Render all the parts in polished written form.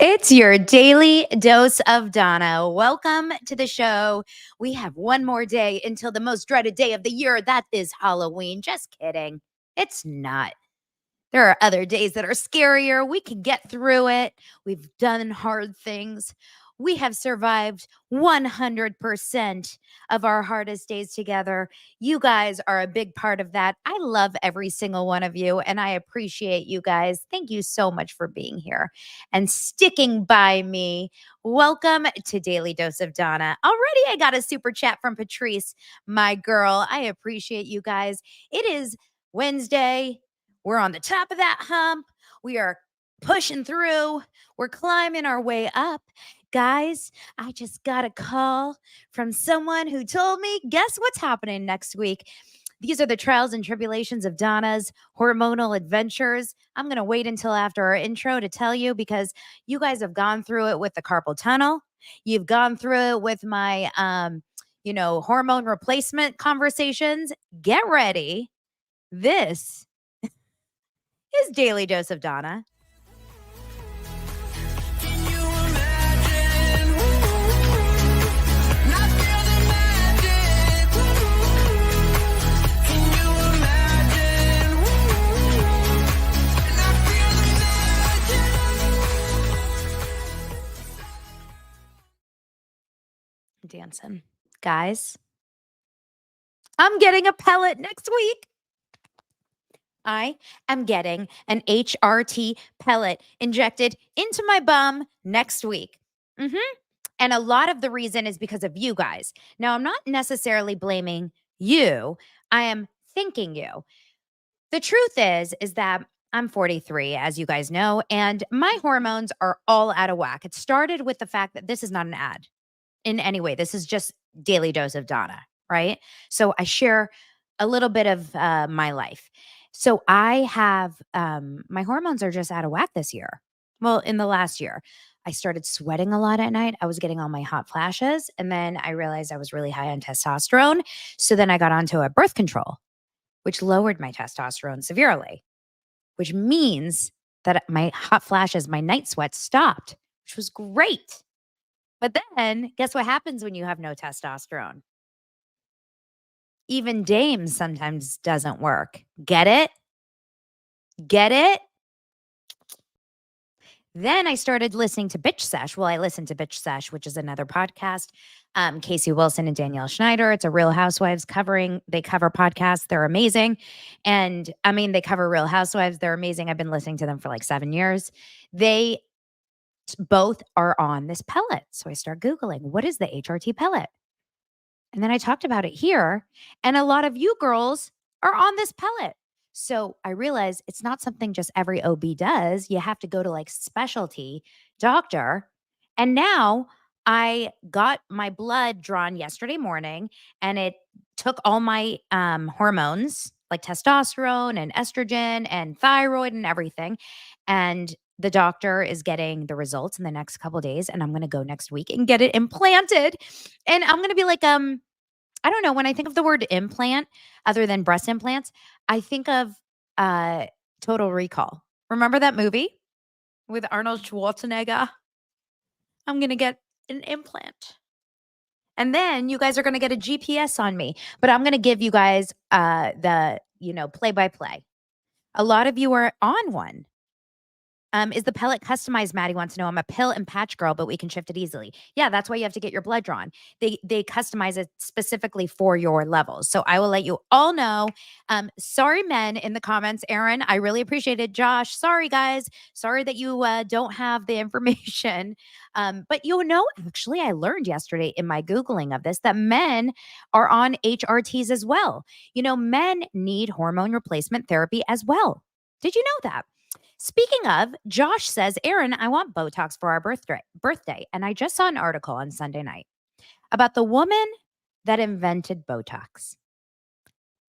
It's your daily dose of Donna. Welcome to the show. We have one more day until the most dreaded day of the year. That is Halloween. Just kidding. It's not. There are other days that are scarier. We can get through it. We've done hard things. We have survived 100% of our hardest days together. You guys are a big part of that. I love every single one of you, and I appreciate you guys. Thank you so much for being here and sticking by me. Welcome to Daily Dose of Donna. Already, I got a super chat from Patrice, my girl. I appreciate you guys. It is Wednesday. We're on the top of that hump. We are pushing through. We're climbing our way up. Guys, I just got a call from someone who told me, guess what's happening next week? These are the trials and tribulations of Donna's hormonal adventures. I'm going to wait until after our intro to tell you because you guys have gone through it with the carpal tunnel. You've gone through it with my, hormone replacement conversations. Get ready. This is Daily Dose of Donna. Dancing. Guys, I'm getting a pellet next week. I am getting an HRT pellet injected into my bum next week. And a lot of the reason is because of you guys. Now, I'm not necessarily blaming you. I am thanking you. The truth is that I'm 43, as you guys know, and my hormones are all out of whack. It started with the fact that this is not an ad in any way. This is just Daily Dose of Donna, right? So I share a little bit of my life. So I have, my hormones are just out of whack this year. Well, in the last year, I started sweating a lot at night. I was getting all my hot flashes. And then I realized I was really high on testosterone. So then I got onto a birth control, which lowered my testosterone severely, which means that my hot flashes, my night sweats stopped, which was great. But then guess what happens when you have no testosterone? Even dames sometimes doesn't work. Get it? Get it? Then I started listening to Bitch Sesh. Well, I listened to Bitch Sesh, which is another podcast. Casey Wilson and Danielle Schneider. It's a Real Housewives they cover podcasts. They're amazing. And I mean, they cover Real Housewives. They're amazing. I've been listening to them for like 7 years. They both are on this pellet. So I start Googling, what is the HRT pellet? And then I talked about it here. And a lot of you girls are on this pellet. So I realized it's not something just every OB does. You have to go to like specialty doctor. And now I got my blood drawn yesterday morning and it took all my hormones like testosterone and estrogen and thyroid and everything. And the doctor is getting the results in the next couple of days. And I'm going to go next week and get it implanted. And I'm going to be like, I don't know. When I think of the word implant, other than breast implants, I think of Total Recall. Remember that movie with Arnold Schwarzenegger? I'm going to get an implant. And then you guys are going to get a GPS on me. But I'm going to give you guys the play-by-play. A lot of you are on one. Is the pellet customized? Maddie wants to know. I'm a pill and patch girl, but we can shift it easily. Yeah, that's why you have to get your blood drawn. They customize it specifically for your levels. So I will let you all know. Sorry, men in the comments. Aaron, I really appreciate it. Josh, sorry, guys. Sorry that you don't have the information. But actually, I learned yesterday in my Googling of this that men are on HRTs as well. Men need hormone replacement therapy as well. Did you know that? Speaking of, Josh says, Aaron, I want Botox for our birthday. And I just saw an article on Sunday night about the woman that invented Botox.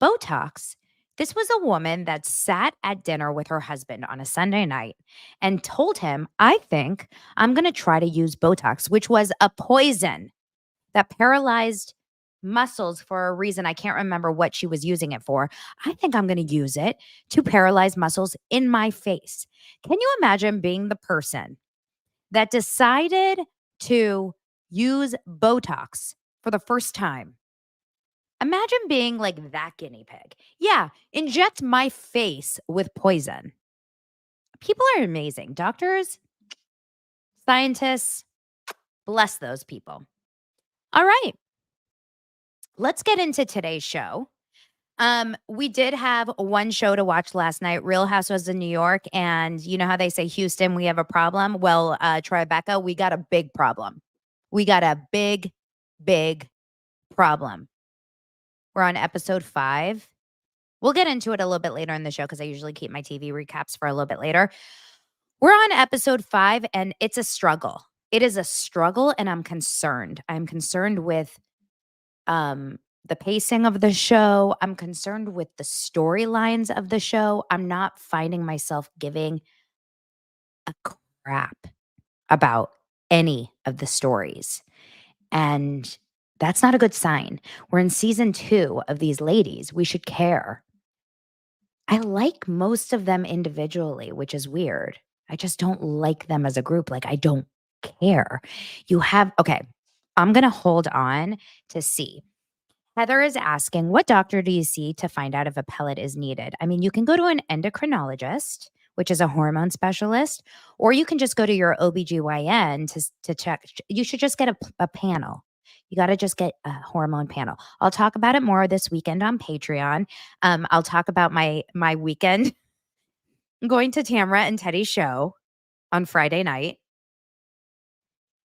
Botox, this was a woman that sat at dinner with her husband on a Sunday night and told him, I think I'm going to try to use Botox, which was a poison that paralyzed muscles for a reason. I can't remember what she was using it for. I think I'm going to use it to paralyze muscles in my face. Can you imagine being the person that decided to use Botox for the first time. Imagine being like that guinea pig. Yeah, inject my face with poison. People are amazing. Doctors, scientists, bless those people. All right, let's get into today's show. We did have one show to watch last night, Real Housewives of New York, and you know how they say Houston, we have a problem? Well, Tribeca, we got a big problem. We got a big, big problem. We're on episode 5. We'll get into it a little bit later in the show because I usually keep my TV recaps for a little bit later. We're on episode 5, and it's a struggle. It is a struggle, and I'm concerned. I'm concerned with the pacing of the show. I'm concerned with the storylines of the show. I'm not finding myself giving a crap about any of the stories. And that's not a good sign. We're in season 2 of these ladies. We should care. I like most of them individually, which is weird. I just don't like them as a group. Like, I don't care. Okay, I'm going to hold on to see. Heather is asking, what doctor do you see to find out if a pellet is needed? I mean, you can go to an endocrinologist, which is a hormone specialist, or you can just go to your OBGYN to check. You should just get a panel. You got to just get a hormone panel. I'll talk about it more this weekend on Patreon. I'll talk about my weekend. I'm going to Tamra and Teddy's show on Friday night.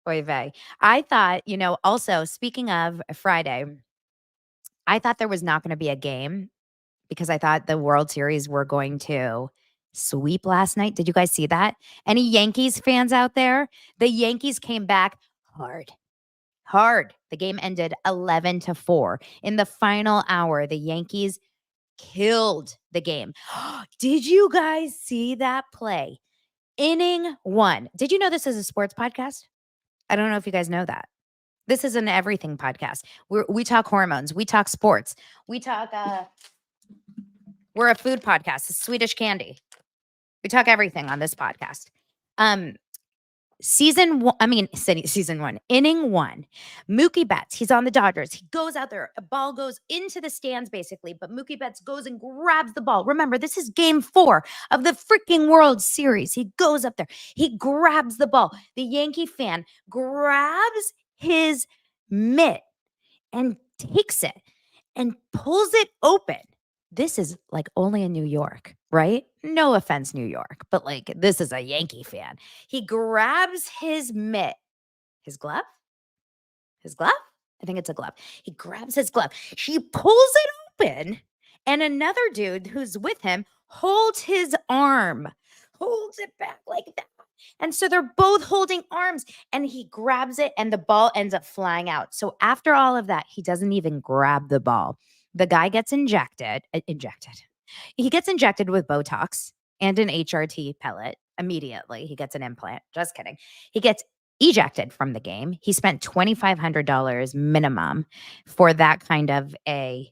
Oy vey. I thought, also speaking of Friday, I thought there was not going to be a game because I thought the World Series were going to sweep last night. Did you guys see that? Any Yankees fans out there? The Yankees came back hard. Hard. The game ended 11-4. In the final hour, the Yankees killed the game. Did you guys see that play? Inning 1. Did you know this is a sports podcast? I don't know if you guys know that. This is an everything podcast. We talk hormones. We talk sports. We talk, we're a food podcast. It's Swedish candy. We talk everything on this podcast. Season 1, inning 1, Mookie Betts, he's on the Dodgers. He goes out there, a ball goes into the stands basically, but Mookie Betts goes and grabs the ball. Remember, this is game 4 of the freaking World Series. He goes up there, he grabs the ball. The Yankee fan grabs his mitt and takes it and pulls it open. This is like only in New York, right? No offense, New York, but like this is a Yankee fan. He grabs his mitt, his glove. I think it's a glove. He grabs his glove. He pulls it open, and another dude who's with him holds his arm, holds it back like that. And so they're both holding arms, and he grabs it, and the ball ends up flying out. So after all of that, he doesn't even grab the ball. The guy gets injected. He gets injected with Botox and an HRT pellet immediately. He gets an implant. Just kidding. He gets ejected from the game. He spent $2,500 minimum for that kind of a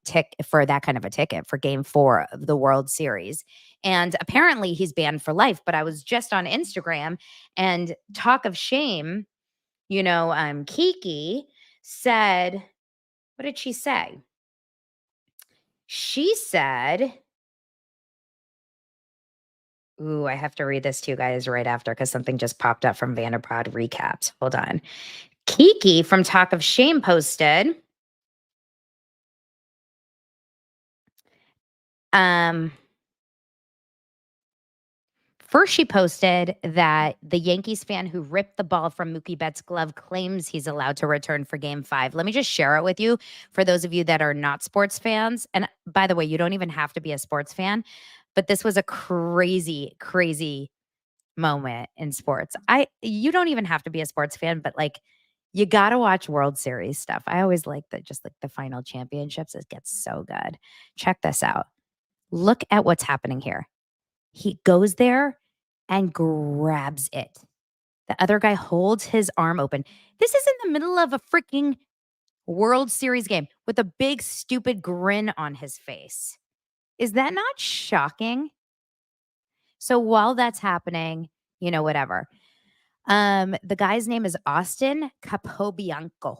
ticket for game 4 of the World Series. And apparently he's banned for life. But I was just on Instagram, and talk of shame, Kiki said, what did she say? She said, ooh, I have to read this to you guys right after because something just popped up from Vanderpod Recaps. Hold on. Kiki from Talk of Shame posted, first she posted that the Yankees fan who ripped the ball from Mookie Betts' glove claims he's allowed to return for game 5. Let me just share it with you for those of you that are not sports fans. And by the way, you don't even have to be a sports fan, but this was a crazy, crazy moment in sports. You don't even have to be a sports fan, but like you got to watch World Series stuff. I always like just like the final championships. It gets so good. Check this out. Look at what's happening here. He goes there and grabs it. The other guy holds his arm open. This is in the middle of a freaking World Series game with a big stupid grin on his face. Is that not shocking? So while that's happening, whatever. The guy's name is Austin Capobianco.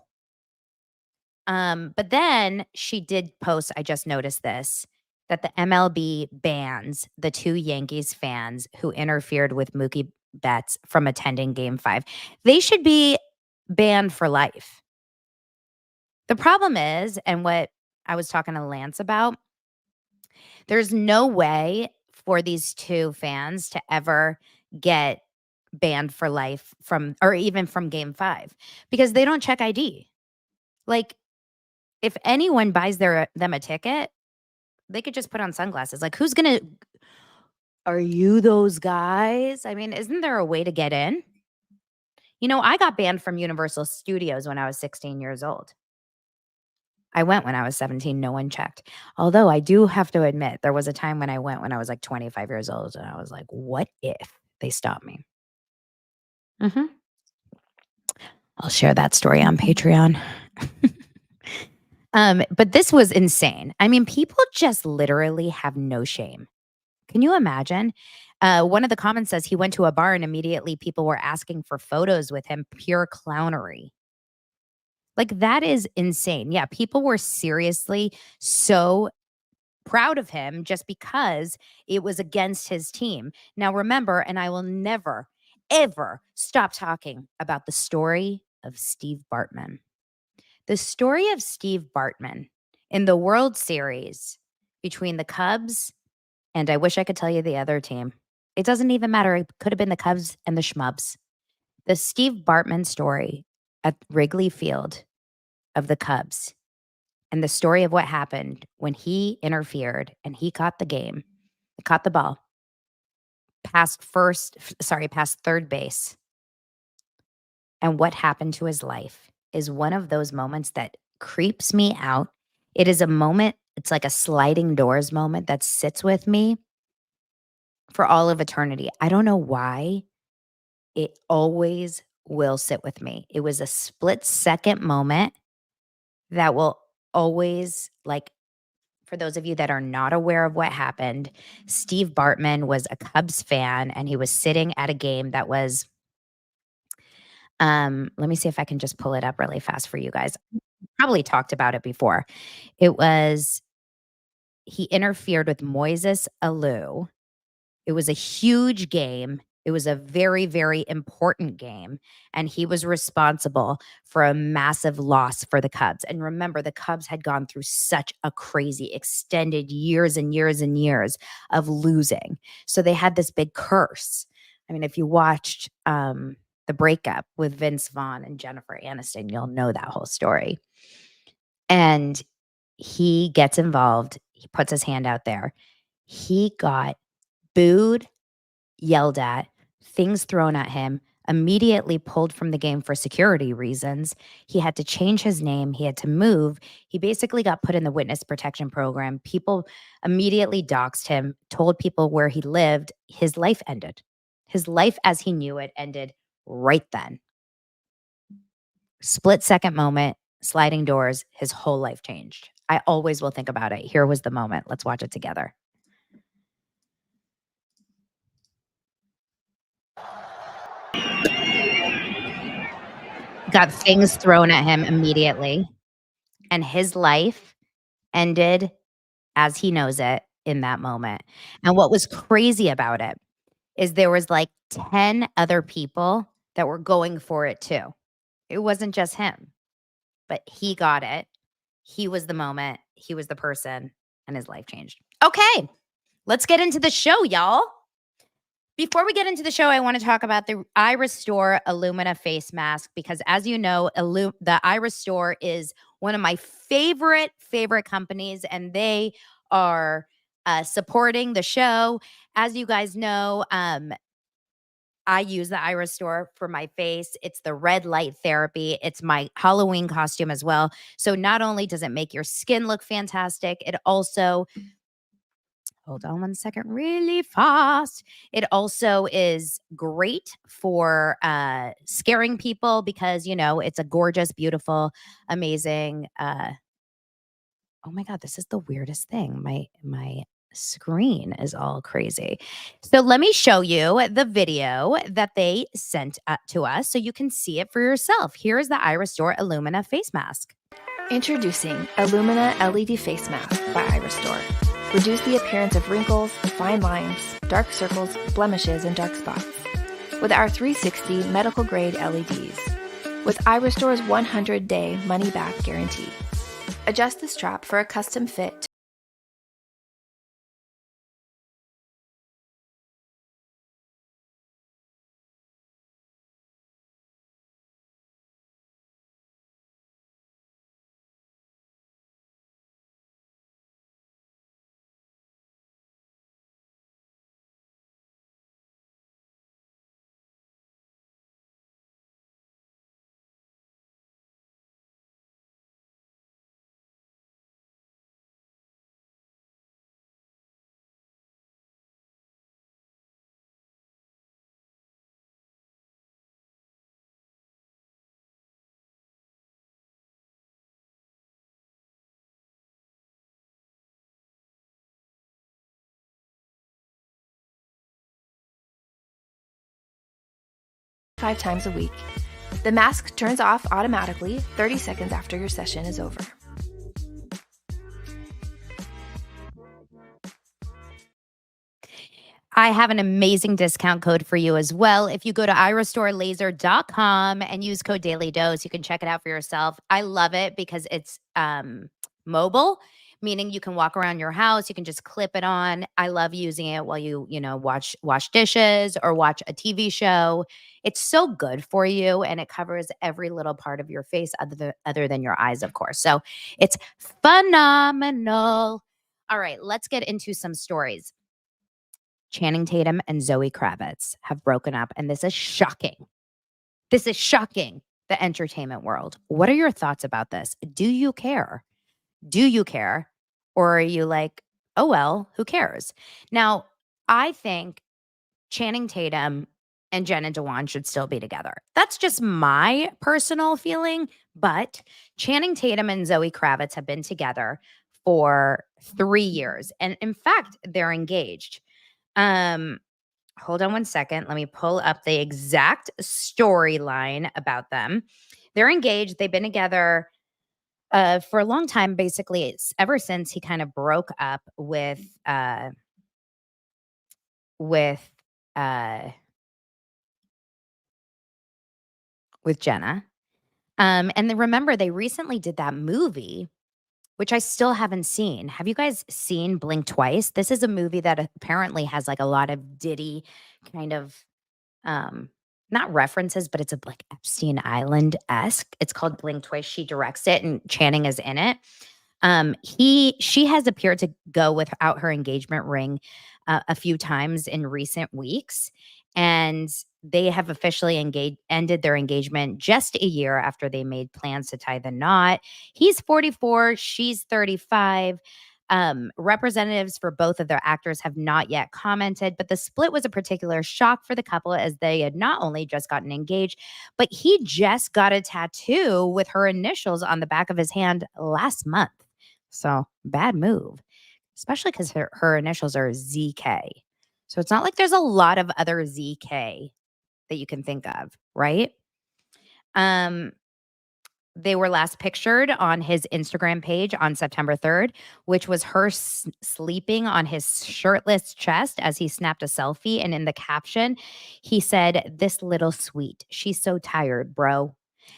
But then she did post, I just noticed this, that the MLB bans the 2 Yankees fans who interfered with Mookie Betts from attending Game 5. They should be banned for life. The problem is, and what I was talking to Lance about, there's no way for these 2 fans to ever get banned for life from or even from Game 5 because they don't check ID. Like, if anyone buys them a ticket, they could just put on sunglasses. Like, who's gonna are you those guys? I mean, isn't there a way to get in? You know, I got banned from Universal Studios when I was 16 years old. I went when I was 17, no one checked. Although I do have to admit, there was a time when I went when I was like 25 years old, and I was like, what if they stop me? Mhm. I'll share that story on Patreon. But this was insane. I mean, people just literally have no shame. Can you imagine? One of the comments says he went to a bar and immediately people were asking for photos with him. Pure clownery. Like, that is insane. Yeah, people were seriously so proud of him just because it was against his team. Now, remember, and I will never, ever stop talking about the story of Steve Bartman. The story of Steve Bartman in the World Series between the Cubs and I wish I could tell you the other team. It doesn't even matter. It could have been the Cubs and the Schmubs. The Steve Bartman story at Wrigley Field of the Cubs and the story of what happened when he interfered and he caught the game, caught the ball, past third base, and what happened to his life is one of those moments that creeps me out. It is a moment, it's like a sliding doors moment that sits with me for all of eternity. I don't know why. It always will sit with me. It was a split second moment that will always, like, for those of you that are not aware of what happened, Steve Bartman was a Cubs fan and he was sitting at a game that was let me see if I can just pull it up really fast for you guys. Probably talked about it before. It was he interfered with Moises Alou. It was a huge game. It was a very, very important game, and he was responsible for a massive loss for the Cubs. And remember, the Cubs had gone through such a crazy, extended years and years and years of losing. So they had this big curse. I mean, if you watched the Breakup with Vince Vaughn and Jennifer Aniston, you'll know that whole story. And he gets involved. He puts his hand out there. He got booed, yelled at, things thrown at him, immediately pulled from the game for security reasons. He had to change his name. He had to move. He basically got put in the witness protection program. People immediately doxed him, told people where he lived. His life ended. His life as he knew it ended right then. Split second moment, sliding doors, his whole life changed. I always will think about it. Here was the moment. Let's watch it together. Got things thrown at him immediately, and his life ended as he knows it in that moment. And what was crazy about it is there was like 10 other people that were going for it too. It wasn't just him, but he got it. He was the moment, he was the person, and his life changed. Okay, let's get into the show, y'all. Before we get into the show, I want to talk about the Iris Store Illumina face mask because, as you know, the Iris Store is one of my favorite companies, and they are supporting the show. As you guys know, I use the Iris Store for my face. It's the red light therapy. It's my Halloween costume as well. So not only does it make your skin look fantastic, it also hold on one second really fast. It also is great for scaring people because, you know, it's a gorgeous, beautiful, amazing oh my god, this is the weirdest thing. My screen is all crazy. So let me show you the video that they sent to us so you can see it for yourself. Here is the Iris Store Illumina face mask. Introducing Illumina LED Face Mask by Iris Store. Reduce the appearance of wrinkles, fine lines, dark circles, blemishes, and dark spots with our 360 medical grade LEDs. With Iris Store's 100-day money-back guarantee. Adjust the strap for a custom fit. Five times a week. The mask turns off automatically 30 seconds after your session is over. I have an amazing discount code for you as well. If you go to iristorelaser.com and use code Daily Dose, you can check it out for yourself. I love it because it's mobile, meaning you can walk around your house, you can just clip it on. I love using it while you know, wash dishes or watch a TV show. It's so good for you and it covers every little part of your face other than your eyes, of course. So it's phenomenal. All right, let's get into some stories. Channing Tatum and Zoe Kravitz have broken up, and this is shocking. This is shocking, the entertainment world. What are your thoughts about this? Do you care? Do you care? Or are you like, oh, well, who cares? Now, I think Channing Tatum and Jenna Dewan should still be together. That's just my personal feeling. But Channing Tatum and Zoe Kravitz have been together for 3 years. And in fact, they're engaged. Hold on one second. Let me pull up the exact storyline about them. They're engaged. They've been together for a long time. Basically, it's ever since he kind of broke up with Jenna. And then remember, they recently did that movie, which I still haven't seen. Have you guys seen Blink Twice? This is a movie that apparently has like a lot of Diddy kind of not references, but it's a like Epstein Island-esque. It's called Blink Twice. She directs it and Channing is in it. She has appeared to go without her engagement ring a few times in recent weeks, and they have officially ended their engagement just a year after they made plans to tie the knot. He's 44, she's 35. Representatives for both of their actors have not yet commented, but the split was a particular shock for the couple as they had not only just gotten engaged, but he just got a tattoo with her initials on the back of his hand last month. So bad move, especially because her initials are ZK. So it's not like there's a lot of other ZK that you can think of, right? They were last pictured on his Instagram page on September 3rd, which was her sleeping on his shirtless chest as he snapped a selfie. And in the caption, he said, "This little sweet. She's so tired, bro.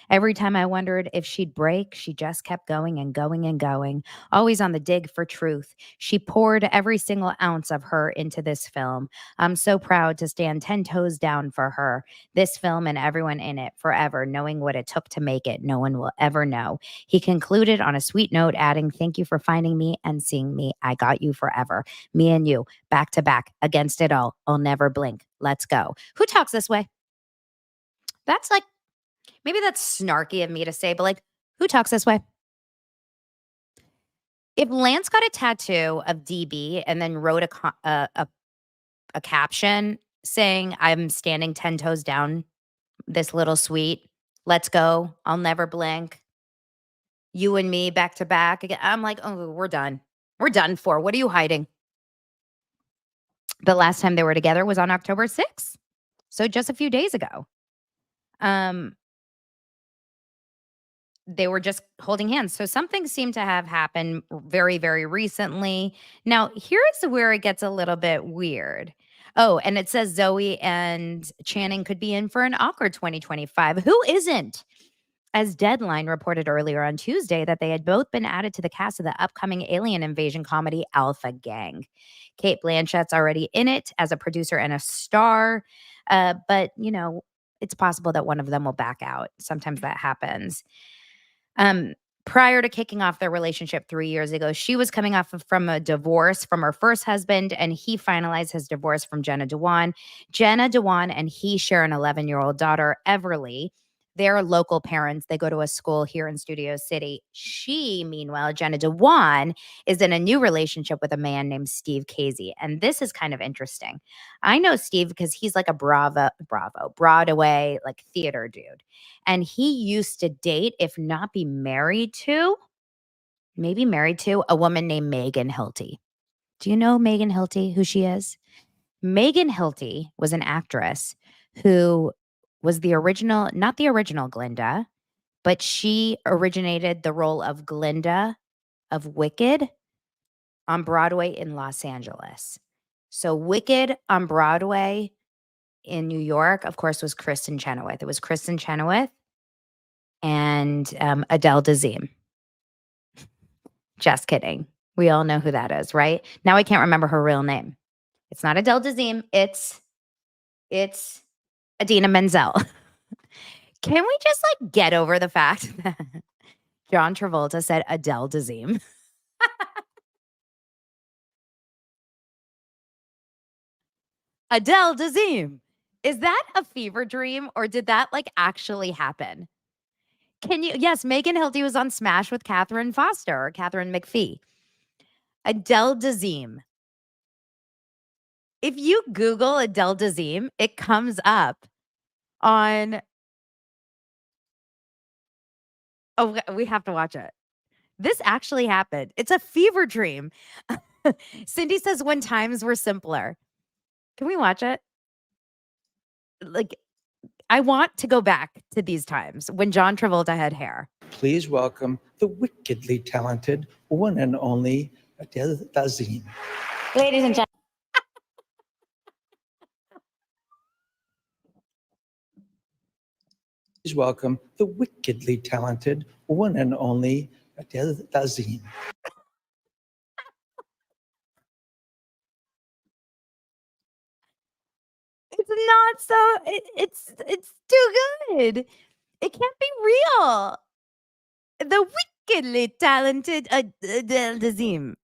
Every time I wondered if she'd break, she just kept going and going and going, always on the dig for truth. She poured every single ounce of her into this film. I'm so proud to stand 10 toes down for her. This film and everyone in it forever, knowing what it took to make it. No one will ever know." He concluded on a sweet note, adding, "Thank you for finding me and seeing me. I got you forever. Me and you, back to back, against it all. I'll never blink. Let's go." Who talks this way? That's like, maybe that's snarky of me to say, but like, who talks this way? If Lance got a tattoo of DB and then wrote a caption saying, "I'm standing 10 toes down, this little sweet. Let's go. I'll never blink. You and me back to back again." I'm like, oh, we're done. We're done for. What are you hiding? The last time they were together was on October 6th. So just a few days ago. They were just holding hands. So something seemed to have happened very, very recently. Now, here's where it gets a little bit weird. Oh, and it says Zoe and Channing could be in for an awkward 2025. Who isn't? As Deadline reported earlier on Tuesday that they had both been added to the cast of the upcoming alien invasion comedy Alpha Gang. Kate Blanchett's already in it as a producer and a star, but it's possible that one of them will back out. Sometimes that happens. Prior to kicking off their relationship 3 years ago, she was coming off from a divorce from her first husband, and he finalized his divorce from Jenna Dewan. Jenna Dewan and he share an 11-year-old daughter, Everly. They're local parents. They go to a school here in Studio City. She, meanwhile, Jenna Dewan, is in a new relationship with a man named Steve Casey. And this is kind of interesting. I know Steve because he's like a Broadway, like theater dude. And he used to date, if not be married to, maybe married to a woman named Megan Hilty. Do you know Megan Hilty, who she is? Megan Hilty was an actress who was not the original Glinda, but she originated the role of Glinda of Wicked on Broadway in Los Angeles. So Wicked on Broadway in New York, of course, was Kristin Chenoweth. It was Kristin Chenoweth and Adele Dazeem. Just kidding. We all know who that is, right? Now I can't remember her real name. It's not Adele Dazeem. It's Idina Menzel. Can we just get over the fact that John Travolta said Adele Dazeem? Adele Dazeem. Is that a fever dream or did that actually happen? Yes, Megan Hilty was on Smash with Catherine Foster or Catherine McPhee. Adele Dazeem. If you Google Adele Dazeem, it comes up on. Oh, we have to watch it. This actually happened. It's a fever dream. Cindy says when times were simpler. Can we watch it? I want to go back to these times when John Travolta had hair. Please welcome the wickedly talented one and only Adele Dazeem. Ladies and gentlemen. Please welcome the wickedly talented one and only Adele Dazeem. It's not so. It's too good. It can't be real. The wickedly talented Adele Dazeem.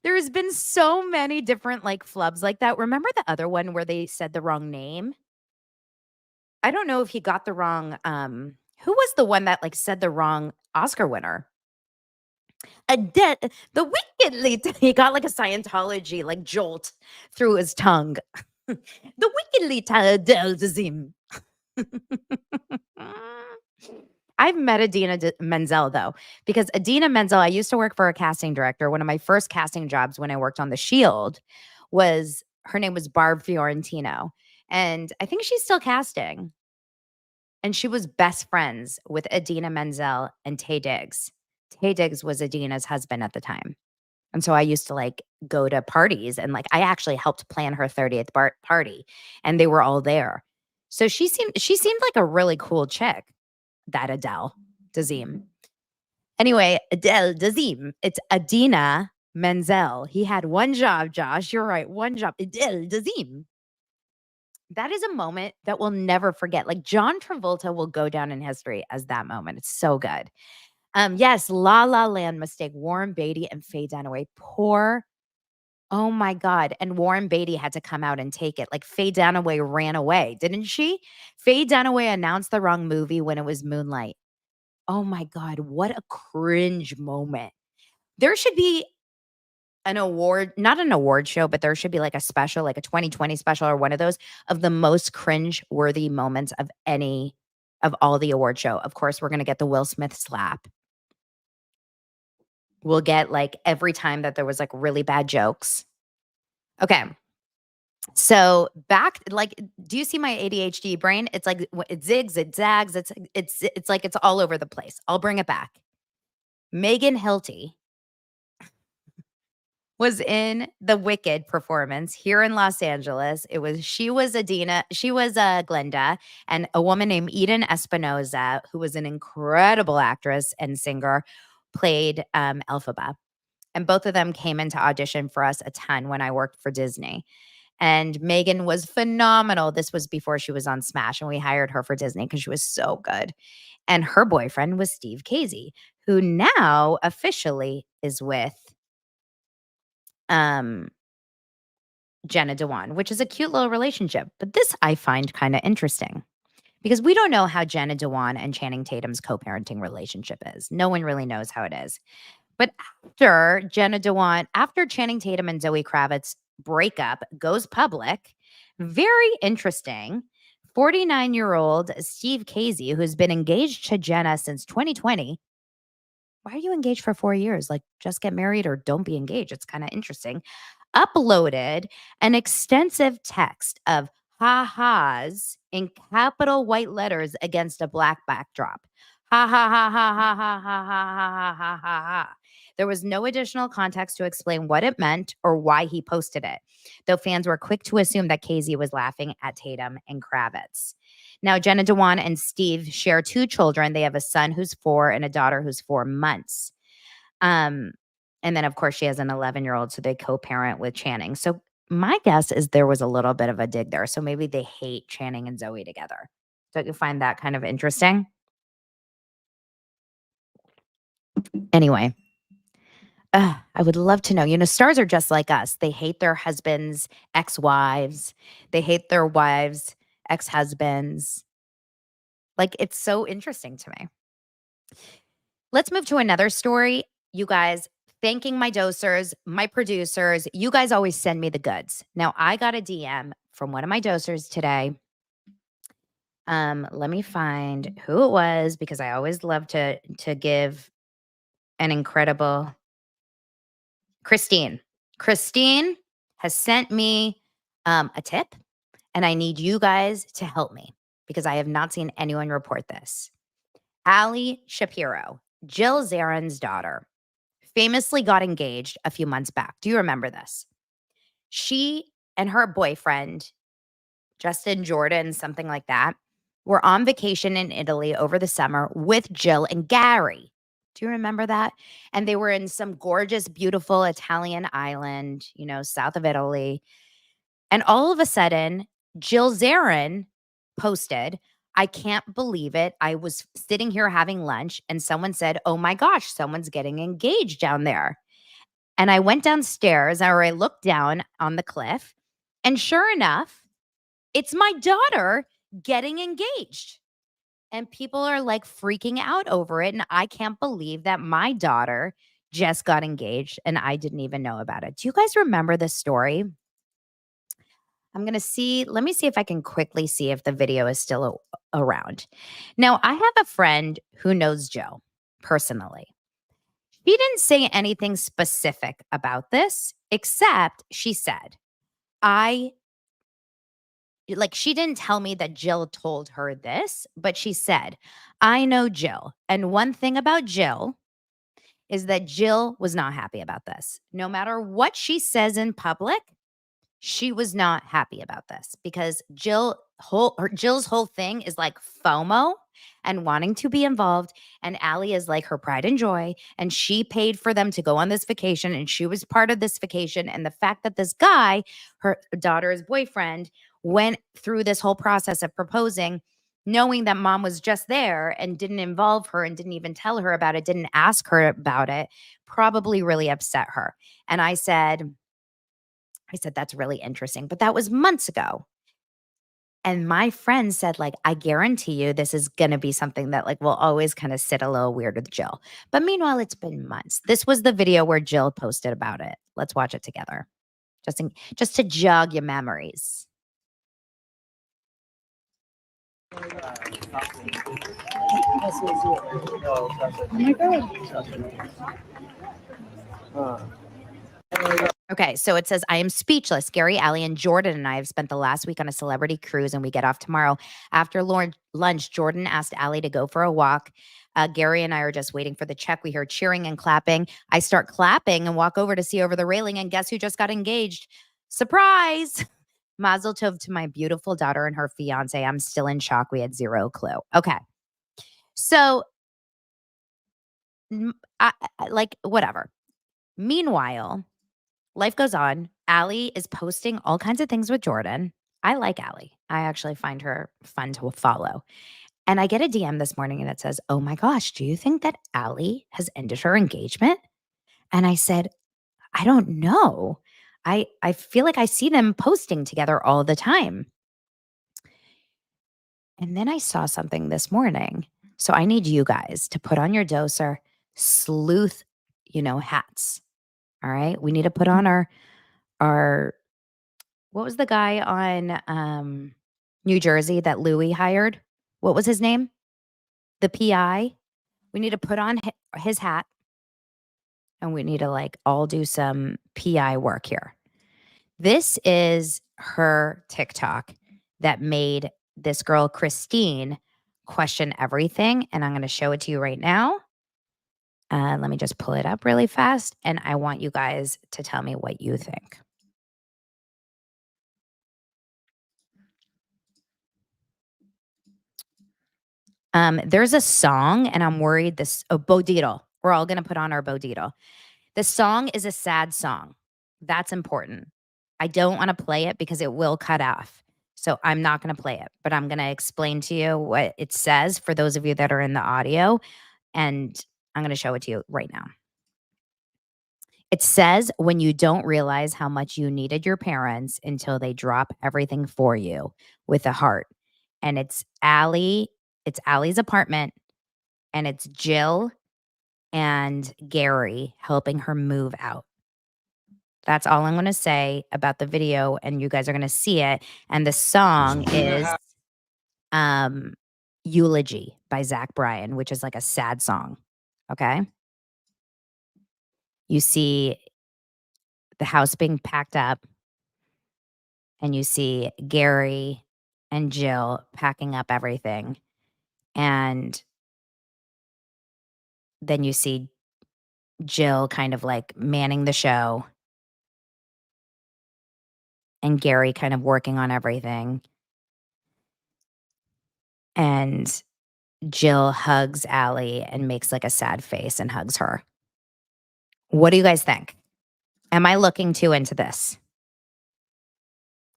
There's been so many different flubs like that. Remember the other one where they said the wrong name? I don't know if he got the wrong. Who was the one that said the wrong Oscar winner? The wickedly. He got a Scientology jolt through his tongue. The wickedly talented Dazeem. I've met Idina Menzel, though, because Idina Menzel, I used to work for a casting director. One of my first casting jobs when I worked on The Shield her name was Barb Fiorentino. And I think she's still casting. And she was best friends with Idina Menzel and Taye Diggs. Taye Diggs was Idina's husband at the time. And so I used to go to parties and I actually helped plan her 30th party and they were all there. So she seemed like a really cool chick, that Adele Dazeem. Anyway, Adele Dazeem. It's Idina Menzel. He had one job, Josh. You're right. One job. Adele Dazeem. That is a moment that we'll never forget. John Travolta will go down in history as that moment. It's so good. Yes, La La Land mistake. Warren Beatty and Faye Dunaway. Oh my God. And Warren Beatty had to come out and take it. Faye Dunaway ran away, didn't she? Faye Dunaway announced the wrong movie when it was Moonlight. Oh my God. What a cringe moment. There should be an award, not an award show, but there should be a special, a 2020 special or one of those of the most cringe-worthy moments of all the award show. Of course, we're going to get the Will Smith slap. we'll get like every time that there was like really bad jokes. Okay. So back, like, do you see my ADHD brain? It's like it zigs, it zags, it's like it's all over the place. I'll bring it back. Megan Hilty was in the Wicked performance here in Los Angeles. She was Glenda, and a woman named Eden Espinoza, who was an incredible actress and singer, played Elphaba. And both of them came into audition for us a ton when I worked for Disney. And Megan was phenomenal. This was before she was on Smash, and we hired her for Disney because she was so good. And her boyfriend was Steve Casey, who now officially is with Jenna Dewan, which is a cute little relationship. But this I find kind of interesting because we don't know how Jenna Dewan and Channing Tatum's co-parenting relationship is. No one really knows how it is. But after Channing Tatum and Zoe Kravitz breakup goes public, very interesting, 49-year-old Steve Casey, who's been engaged to Jenna since 2020. Why are you engaged for 4 years? Like, just get married or don't be engaged. It's kind of interesting. Uploaded an extensive text of ha-has in capital white letters against a black backdrop. Ha ha ha ha ha ha ha ha ha ha ha ha. There was no additional context to explain what it meant or why he posted it, though fans were quick to assume that Casey was laughing at Tatum and Kravitz. Now, Jenna Dewan and Steve share 2 children. They have a son who's 4 and a daughter who's 4 months. And then, of course, she has an 11-year-old, so they co-parent with Channing. So my guess is there was a little bit of a dig there. So maybe they hate Channing and Zoe together. Don't you find that kind of interesting? Anyway, I would love to know. Stars are just like us. They hate their husbands' ex-wives. They hate their wives' ex-husbands. Like, it's so interesting to me. Let's move to another story. You guys, thanking my dosers, my producers. You guys always send me the goods. Now, I got a DM from one of my dosers today. Let me find who it was because I always love to give an incredible Christine. Christine has sent me a tip, and I need you guys to help me because I have not seen anyone report this. Ally Shapiro, Jill Zarin's daughter, famously got engaged a few months back. Do you remember this? She and her boyfriend, Justin Jordan, something like that, were on vacation in Italy over the summer with Jill and Gary. Do you remember that? And they were in some gorgeous, beautiful Italian island, south of Italy. And all of a sudden, Jill Zarin posted, "I can't believe it. I was sitting here having lunch and someone said, 'Oh my gosh, someone's getting engaged down there.' And I went downstairs or I looked down on the cliff and sure enough, it's my daughter getting engaged." And people are like freaking out over it. And I can't believe that my daughter just got engaged and I didn't even know about it. Do you guys remember this story? I'm going to see. Let me see if I can quickly see if the video is still around. Now, I have a friend who knows Jill personally. She didn't say anything specific about this, except she said, she didn't tell me that Jill told her this, but she said, "I know Jill. And one thing about Jill is that Jill was not happy about this. No matter what she says in public, she was not happy about this because Jill's whole thing is like FOMO and wanting to be involved. And Ally is like her pride and joy. And she paid for them to go on this vacation and she was part of this vacation. And the fact that this guy, her daughter's boyfriend, went through this whole process of proposing, knowing that mom was just there and didn't involve her and didn't even tell her about it, didn't ask her about it, probably really upset her." And I said, "That's really interesting." But that was months ago. And my friend said, "I guarantee you this is going to be something that will always kind of sit a little weird with Jill." But meanwhile, it's been months. This was the video where Jill posted about it. Let's watch it together. Just to jog your memories. Oh my God. Okay, so it says, I am speechless. Gary, Ally, and Jordan and I have spent the last week on a celebrity cruise, and we get off tomorrow. After lunch, Jordan asked Ally to go for a walk. Gary and I are just waiting for the check. We hear cheering and clapping. I start clapping and walk over to see over the railing, and guess who just got engaged? Surprise! Mazel tov to my beautiful daughter and her fiance. I'm still in shock. We had zero clue. Okay. So, whatever. Meanwhile, life goes on. Ally is posting all kinds of things with Jordan. I like Ally. I actually find her fun to follow. And I get a DM this morning and it says, oh my gosh, do you think that Ally has ended her engagement? And I said, I don't know. I feel like I see them posting together all the time. And then I saw something this morning. So I need you guys to put on your doser sleuth, hats. All right. We need to put on our what was the guy on New Jersey that Louis hired? What was his name? The PI. We need to put on his hat and we need to all do some PI work here. This is her TikTok that made this girl, Christine, question everything. And I'm going to show it to you right now. Let me just pull it up really fast. And I want you guys to tell me what you think. There's a song, and I'm worried Bo Dietl. We're all going to put on our Bo Dietl. The song is a sad song. That's important. I don't want to play it because it will cut off. So I'm not going to play it, but I'm going to explain to you what it says for those of you that are in the audio. And I'm going to show it to you right now. It says, when you don't realize how much you needed your parents until they drop everything for you with a heart. And it's Ally's apartment, and it's Jill and Gary helping her move out. That's all I'm going to say about the video, and you guys are going to see it. And the song is Eulogy by Zach Bryan, which is like a sad song. Okay? You see the house being packed up, and you see Gary and Jill packing up everything. And then you see Jill kind of manning the show, and Gary kind of working on everything. And Jill hugs Ally and makes a sad face and hugs her. What do you guys think? Am I looking too into this?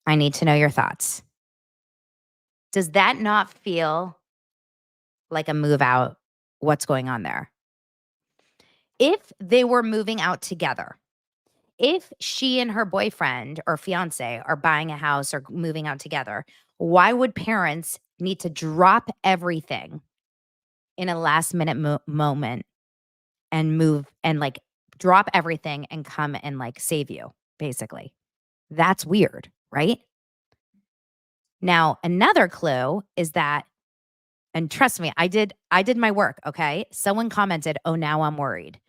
I need to know your thoughts. Does that not feel like a move out? What's going on there? If they were moving out together, if she and her boyfriend or fiance are buying a house or moving out together, why would parents need to drop everything in a last minute moment and move and drop everything and come and save you, basically? That's weird, right? Now, another clue is that, and trust me, I did my work, okay? Someone commented, oh, now I'm worried.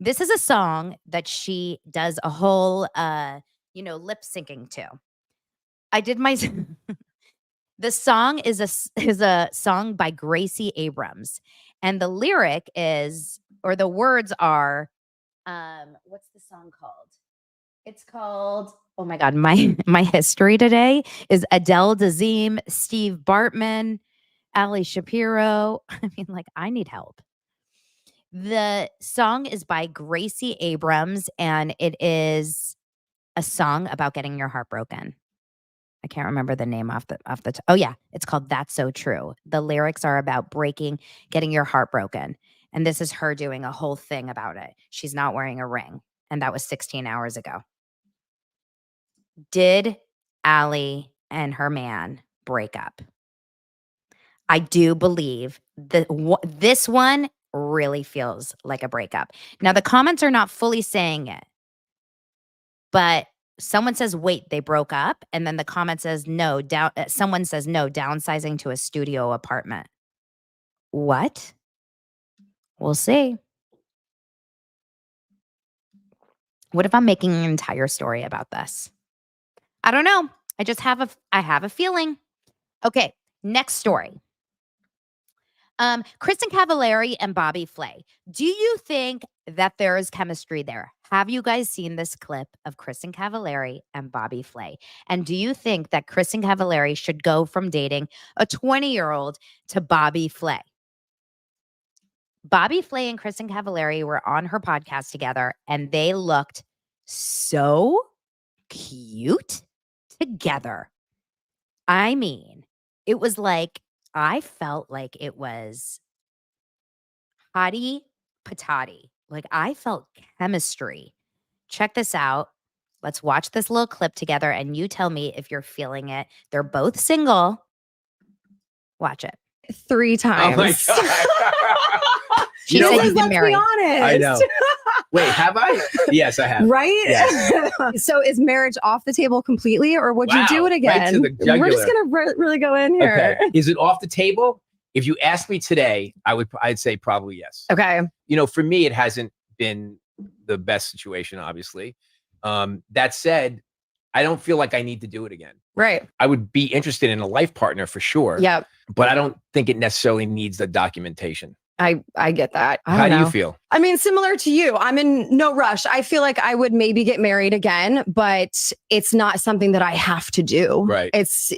This is a song that she does a whole, lip syncing to. I did my, the song is a song by Gracie Abrams. And the lyric is, or the words are, what's the song called? It's called, oh my God, my history today is Adele Dazeem, Steve Bartman, Ally Shapiro. I mean, I need help. The song is by Gracie Abrams, and it is a song about getting your heart broken. I can't remember the name off the oh yeah, it's called That's So True. The lyrics are about getting your heart broken. And this is her doing a whole thing about it. She's not wearing a ring. And that was 16 hours ago. Did Ally and her man break up? I do believe that this one really feels like a breakup. Now, the comments are not fully saying it, but someone says, wait, they broke up. And then the comment says, no, someone says, no, downsizing to a studio apartment. What? We'll see. What if I'm making an entire story about this? I don't know. I have a feeling. Okay, next story. Kristin Cavallari and Bobby Flay. Do you think that there is chemistry there? Have you guys seen this clip of Kristin Cavallari and Bobby Flay? And do you think that Kristin Cavallari should go from dating a 20-year-old to Bobby Flay? Bobby Flay and Kristin Cavallari were on her podcast together, and they looked so cute together. I mean, it was like, I felt like it was hottie patati. Like, I felt chemistry. Check this out. Let's watch this little clip together, and you tell me if you're feeling it. They're both single. Watch it. 3 times. Oh my God. She said you've been married. Let's be honest. I know. Wait, have I? Yes, I have. Right? Yes. So is marriage off the table completely, or would you do it Right again? to the jugular. We're just going to really go in here. Okay. Is it off the table? If you asked me today, I'd say probably yes. Okay. You know, for me, it hasn't been the best situation, obviously. That said, I don't feel like I need to do it again. Right. I would be interested in a life partner for sure. Yep. But I don't think it necessarily needs the documentation. I get that. How do you feel? I mean, similar to you, I'm in no rush. I feel like I would maybe get married again, but it's not something that I have to do. Right. It's,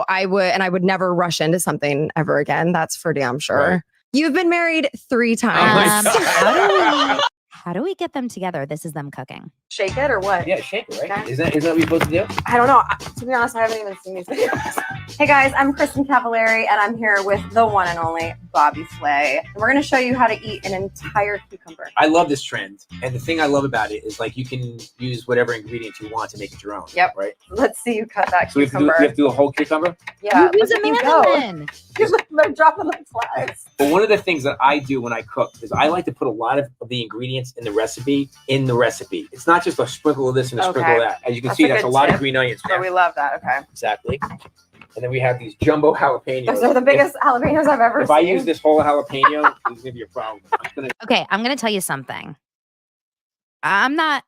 I would never rush into something ever again. That's for damn sure. Right. You've been married 3 my times. God. How do we get them together? This is them cooking. Shake it or what? Yeah, shake it, right? Okay. Isn't that what you're supposed to do? I don't know. To be honest, I haven't even seen these videos. Hey guys, I'm Kristin Cavallari, and I'm here with the one and only Bobby Flay. And we're going to show you how to eat an entire cucumber. I love this trend. And the thing I love about it is like you can use whatever ingredient you want to make it your own. Yep. Right? Let's see you cut that So we cucumber. have to do a whole cucumber? Yeah. Use a look at you go. mandolin. They're dropping like flies. But one of the things that I do when I cook is I like to put a lot of the ingredients in the recipe. It's not just a sprinkle of this and a sprinkle of that. As you can see, a that's a good lot of tip. green onions. So we love that. Okay. Exactly. And then we have these jumbo jalapenos. Those are the biggest jalapenos I've ever If seen. I use this whole jalapeno, it's going to be a problem. Okay, I'm going to tell you something. Bobby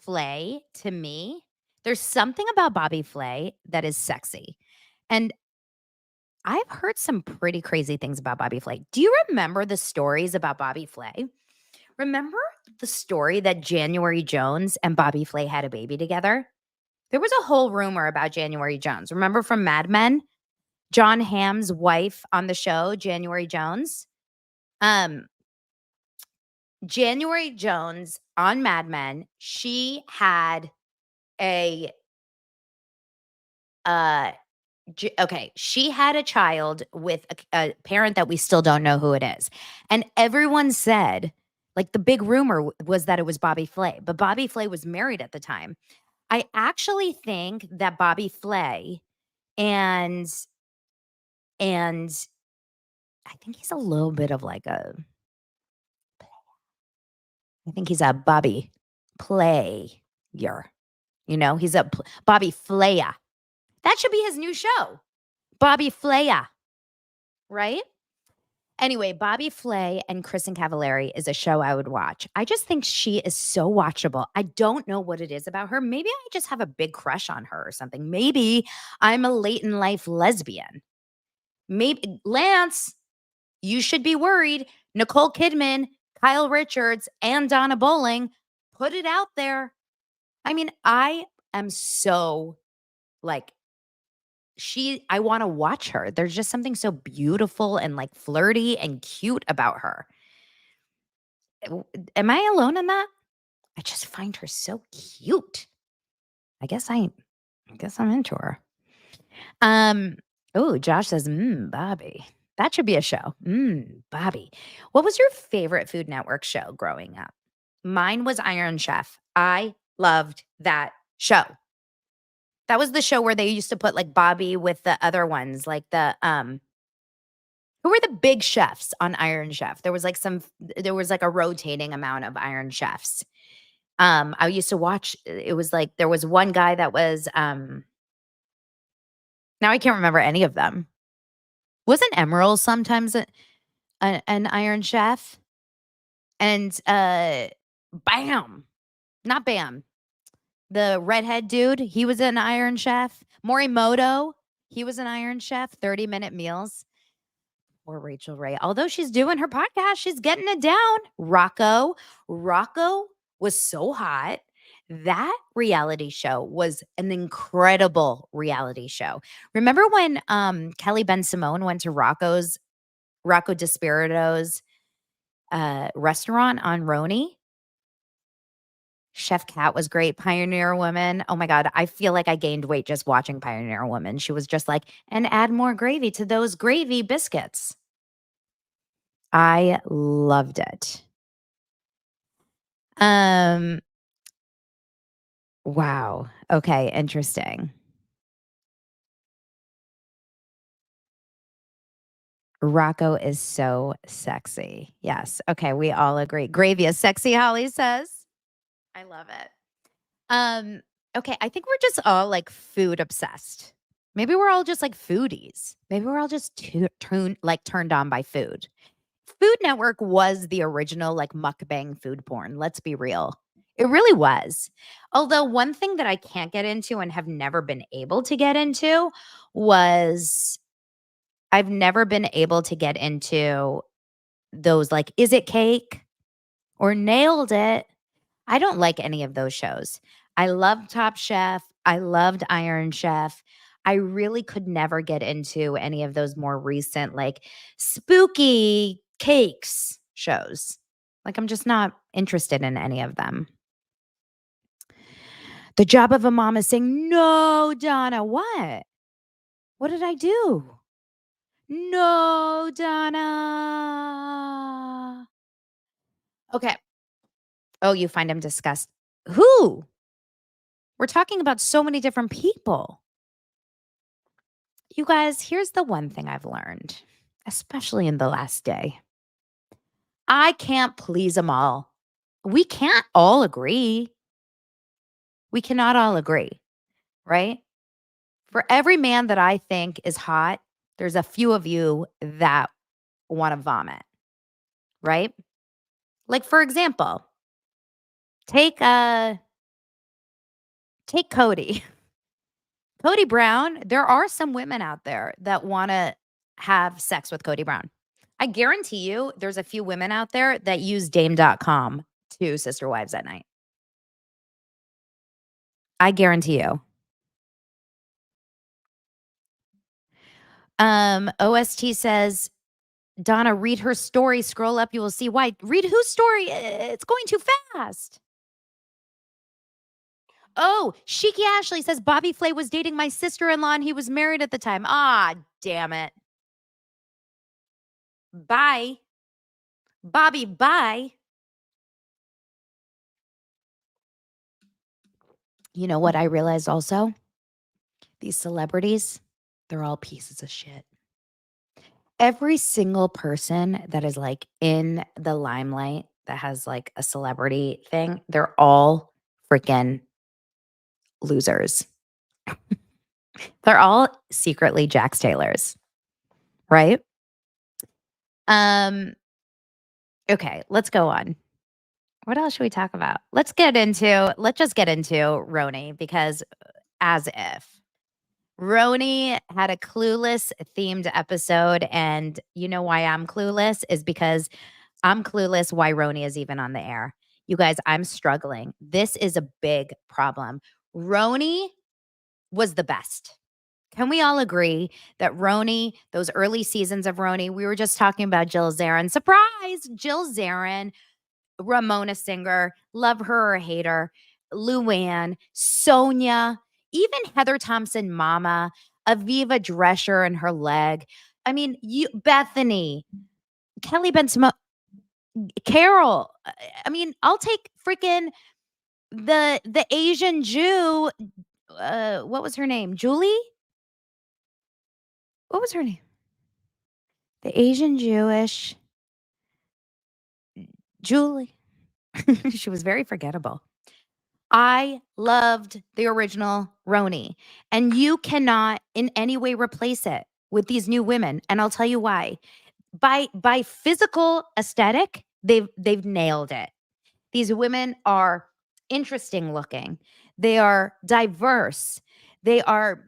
Flay, to me, there's something about Bobby Flay that is sexy. And I've heard some pretty crazy things about Bobby Flay. Do you remember the stories about Bobby Flay? Remember the story that January Jones and Bobby Flay had a baby together? There was a whole rumor about January Jones. Remember from Mad Men? John Hamm's wife on the show, January Jones. January Jones on Mad Men, she had she had a child with a parent that we still don't know who it is. And everyone said, like, the big rumor was that it was Bobby Flay, but Bobby Flay was married at the time. I actually think that Bobby Flay and I think he's a little bit of like I think he's a Bobby player. He's a Bobby Flaya. That should be his new show. Bobby Flaya. Right? Anyway, Bobby Flay and Kristin Cavallari is a show I would watch. I just think she is so watchable. I don't know what it is about her. Maybe I just have a big crush on her or something. Maybe I'm a late in life lesbian. Maybe Lance, you should be worried. Nicole Kidman, Kyle Richards, and Donna Bowling, put it out there. I mean, I am so like, I want to watch her. There's just something so beautiful and like flirty and cute about her. Am I alone in that? I just find her so cute. I guess I'm into her. Oh, Josh says, Bobby. That should be a show. Bobby. What was your favorite Food Network show growing up? Mine was Iron Chef. I loved that show. That was the show where they used to put like Bobby with the other ones, like the who were the big chefs on Iron Chef? There was like a rotating amount of Iron Chefs. I used to watch, it was like there was one guy that was now I can't remember any of them. Wasn't Emerald sometimes an Iron Chef? And Bam. Not Bam. The redhead dude, he was an Iron Chef. Morimoto, he was an Iron Chef, 30-minute meals. Or Rachel Ray. Although she's doing her podcast, she's getting it down. Rocco was so hot. That reality show was an incredible reality show. Remember when Kelly Ben Simone went to Rocco DiSpirito's restaurant on RHONY? Chef Cat was great. Pioneer Woman. Oh my God. I feel like I gained weight just watching Pioneer Woman. She was just like, and add more gravy to those gravy biscuits. I loved it. Wow. Okay, interesting. Rocco is so sexy. Yes. Okay, we all agree. Gravy is sexy, Holly says. I love it. Okay, I think we're just all like food obsessed. Maybe we're all just like foodies. Maybe we're all just turned on by food. Food Network was the original like mukbang food porn. Let's be real. It really was. Although one thing that I can't get into and have never been able to get into was I've never been able to get into those like, is it cake or nailed it? I don't like any of those shows. I loved Top Chef. I loved Iron Chef. I really could never get into any of those more recent, like spooky cakes shows. Like, I'm just not interested in any of them. The job of a mom is saying, no, Donna, what? What did I do? No, Donna. Okay. Oh, you find him disgusting. Who? We're talking about so many different people. You guys, here's the one thing I've learned, especially in the last day. I can't please them all. We can't all agree. We cannot all agree, right? For every man that I think is hot, there's a few of you that want to vomit, right? Like, for example, take Cody. Cody Brown, there are some women out there that want to have sex with Cody Brown. I guarantee you there's a few women out there that use dame.com to Sister Wives at Night. I guarantee you. OST says, Donna, read her story. Scroll up. You will see why. Read whose story? It's going too fast. Oh, Shiki Ashley says, Bobby Flay was dating my sister-in-law and he was married at the time. Ah, damn it. Bye. Bobby, bye. You know what I realized also? These celebrities, they're all pieces of shit. Every single person that is like in the limelight that has like a celebrity thing, they're all freaking losers. They're all secretly Jax Taylors, right? Okay, let's go on. What else should we talk about? Let's just get into RHONY because as if. RHONY had a Clueless themed episode, and you know why I'm clueless is because I'm clueless why RHONY is even on the air. You guys, I'm struggling. This is a big problem. RHONY was the best. Can we all agree that RHONY, those early seasons of RHONY, we were just talking about Jill Zarin. Surprise! Jill Zarin, Ramona Singer, love her or hate her, Luann, Sonia, even Heather Thompson, Mama, Aviva Drescher and her leg. I mean, Bethany, Kelly Ben Simone, Carol. I mean, I'll take freaking the Asian Jew. What was her name? Julie? What was her name? The Asian Jewish Julie. She was very forgettable. I loved the original RHONY, and you cannot in any way replace it with these new women. And I'll tell you why. By physical aesthetic, they've nailed it. These women are interesting looking. They are diverse. They are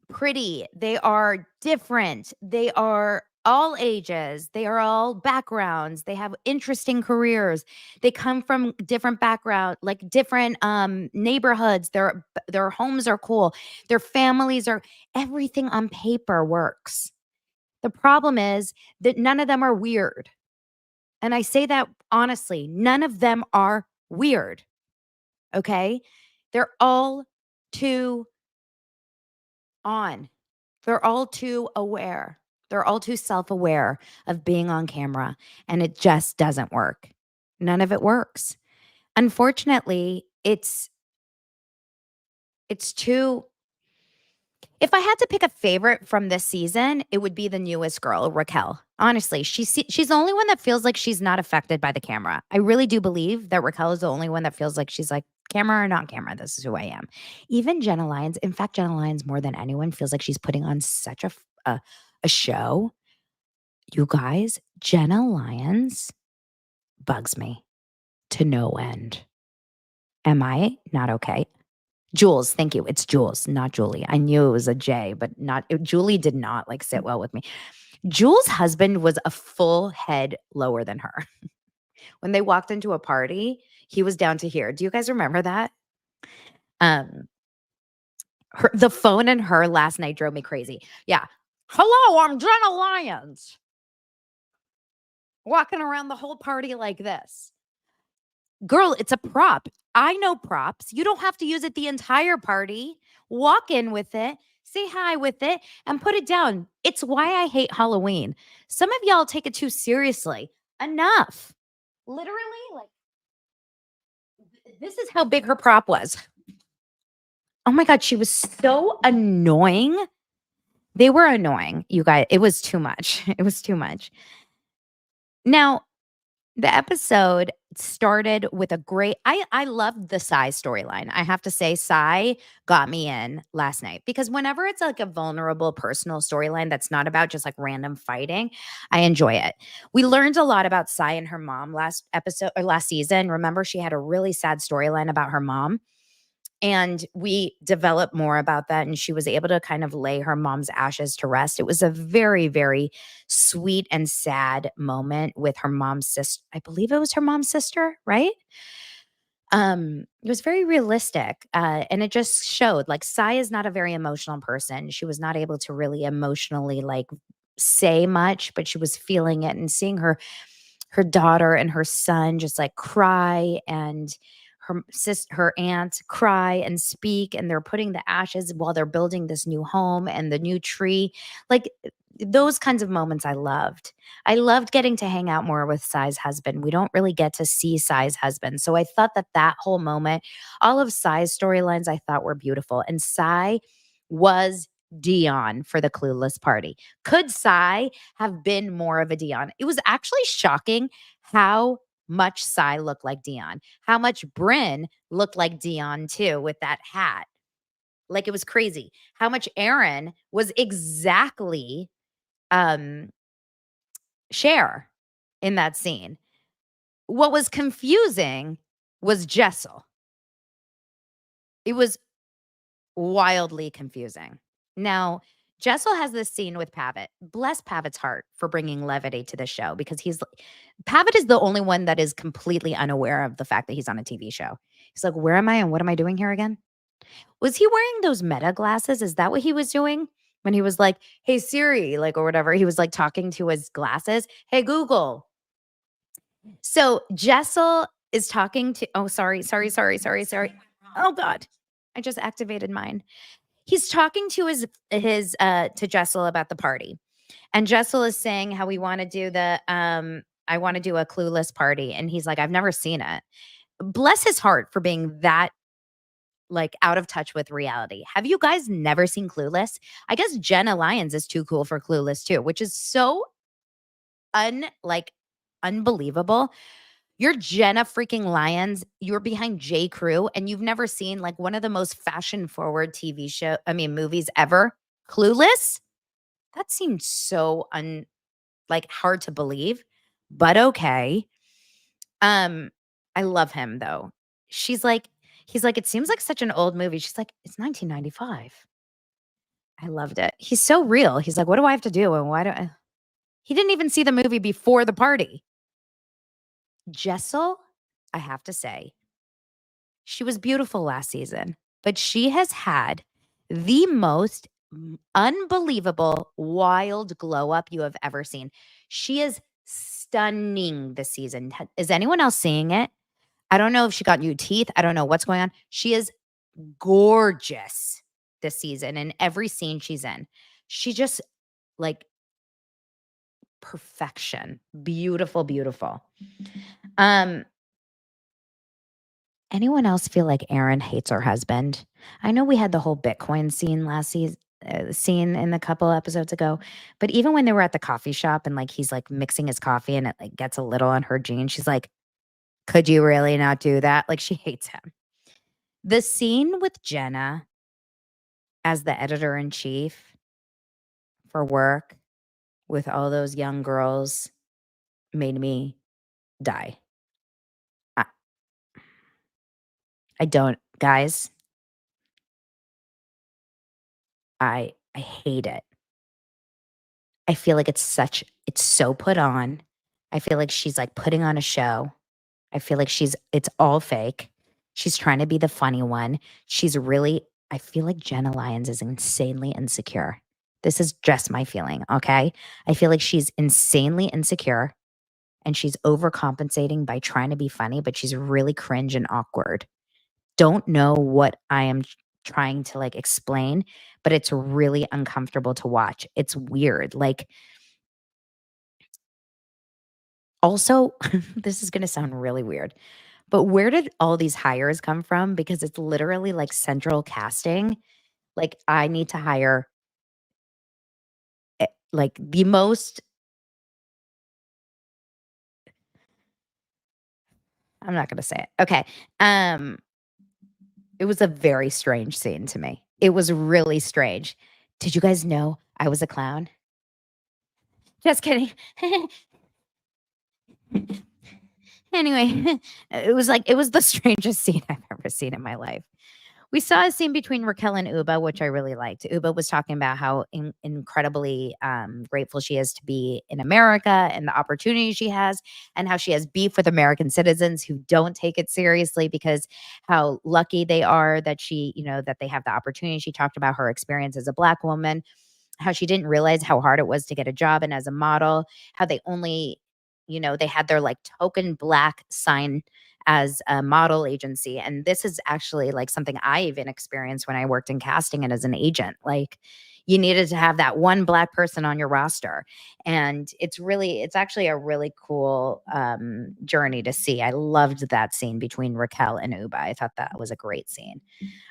pretty. They are different. They are all ages. They are all backgrounds. They have interesting careers. They come from different background, like different neighborhoods. Their homes are cool. Their families are everything on paper works. The problem is that none of them are weird. And I say that honestly, none of them are weird. Okay? They're all too on. They're all too aware. They're all too self-aware of being on camera, and it just doesn't work. None of it works. Unfortunately, it's too. If I had to pick a favorite from this season, it would be the newest girl, Raquel. Honestly, she's the only one that feels like she's not affected by the camera. I really do believe that Raquel is the only one that feels like she's like, camera or not camera, this is who I am. Even Jenna Lyons, in fact, Jenna Lyons more than anyone feels like she's putting on such a show. You guys, Jenna Lyons bugs me to no end. Am I not okay? Jules, thank you. It's Jules, not Julie. I knew it was a J, but Julie did not like sit well with me. Jules' husband was a full head lower than her. When they walked into a party, he was down to here. Do you guys remember that? The phone and her last night drove me crazy. Yeah. Hello, I'm Jenna Lyons. Walking around the whole party like this. Girl, it's a prop. I know props. You don't have to use it the entire party. Walk in with it, say hi with it, and put it down. It's why I hate Halloween. Some of y'all take it too seriously. Enough. Literally, like, this is how big her prop was. Oh my God, she was so annoying. They were annoying, you guys. It was too much. It was too much. Now, the episode started with a great, I loved the Sai storyline. I have to say, Sai got me in last night because whenever it's like a vulnerable personal storyline that's not about just like random fighting, I enjoy it. We learned a lot about Sai and her mom last season. Remember, she had a really sad storyline about her mom. And we developed more about that. And she was able to kind of lay her mom's ashes to rest. It was a very, very sweet and sad moment with her mom's sister. I believe it was her mom's sister, right? It was very realistic. And it just showed like Sai is not a very emotional person. She was not able to really emotionally like say much, but she was feeling it and seeing her daughter and her son just like cry and her aunt cry and speak, and they're putting the ashes while they're building this new home and the new tree. Like those kinds of moments I loved. I loved getting to hang out more with Sai's husband. We don't really get to see Sai's husband. So I thought that whole moment, all of Sai's storylines I thought were beautiful. And Sai was Dion for the Clueless party. Could Sai have been more of a Dion? It was actually shocking how much Sai looked like Dion, how much Brynn looked like Dion too with that hat. Like it was crazy. How much Aaron was exactly Cher in that scene. What was confusing was Jessel. It was wildly confusing. Now, Jessel has this scene with Pavitt. Bless Pavitt's heart for bringing levity to the show because Pavitt is the only one that is completely unaware of the fact that he's on a TV show. He's like, where am I and what am I doing here again? Was he wearing those Meta glasses? Is that what he was doing? When he was like, hey, Siri, like, or whatever, he was like talking to his glasses. Hey, Google. So Jessel is talking to, oh, sorry. Oh God, I just activated mine. He's talking to to Jessel about the party. And Jessel is saying how we want to do I want to do a Clueless party. And he's like, I've never seen it. Bless his heart for being that like out of touch with reality. Have you guys never seen Clueless? I guess Jenna Lyons is too cool for Clueless too, which is so unbelievable. You're Jenna freaking Lyons. You're behind J. Crew, and you've never seen like one of the most fashion-forward movies ever. Clueless? That seemed so hard to believe, but okay. I love him though. He's like, it seems like such an old movie. She's like, it's 1995. I loved it. He's so real. He's like, what do I have to do? And why do I? He didn't even see the movie before the party. Jessel, I have to say, she was beautiful last season, but she has had the most unbelievable, wild glow up you have ever seen. She is stunning this season. Is anyone else seeing it? I don't know if she got new teeth. I don't know what's going on. She is gorgeous this season in every scene she's in. She just like perfection. Beautiful, beautiful. Anyone else feel like Erin hates her husband? I know we had the whole Bitcoin scene last season. Scene in the couple episodes ago, but even when they were at the coffee shop and like he's like mixing his coffee and it like gets a little on her jeans, she's like, could you really not do that? Like she hates him. The scene with Jenna as the editor-in-chief for work with all those young girls made me die. I don't, guys. I hate it. I feel like it's so put on. I feel like she's like putting on a show. I feel like it's all fake. She's trying to be the funny one. I feel like Jenna Lyons is insanely insecure. This is just my feeling, okay? I feel like she's insanely insecure and she's overcompensating by trying to be funny, but she's really cringe and awkward. Don't know what I am trying to like explain, but it's really uncomfortable to watch. It's weird. Like, also, this is going to sound really weird, but where did all these hires come from? Because it's literally like central casting. Like, I need to hire like the most. I'm not going to say it. Okay. It was a very strange scene to me. It was really strange. Did you guys know I was a clown? Just kidding. Anyway, it was the strangest scene I've ever seen in my life. We saw a scene between Raquel and Uba, which I really liked. Uba was talking about how incredibly grateful she is to be in America and the opportunity she has, and how she has beef with American citizens who don't take it seriously, because how lucky they are that that they have the opportunity. She talked about her experience as a Black woman, how she didn't realize how hard it was to get a job, and as a model, how they only, they had their like token Black sign as a model agency. And this is actually like something I even experienced when I worked in casting and as an agent. Like, you needed to have that one Black person on your roster. And it's actually a really cool journey to see. I loved that scene between Raquel and Uba. I thought that was a great scene.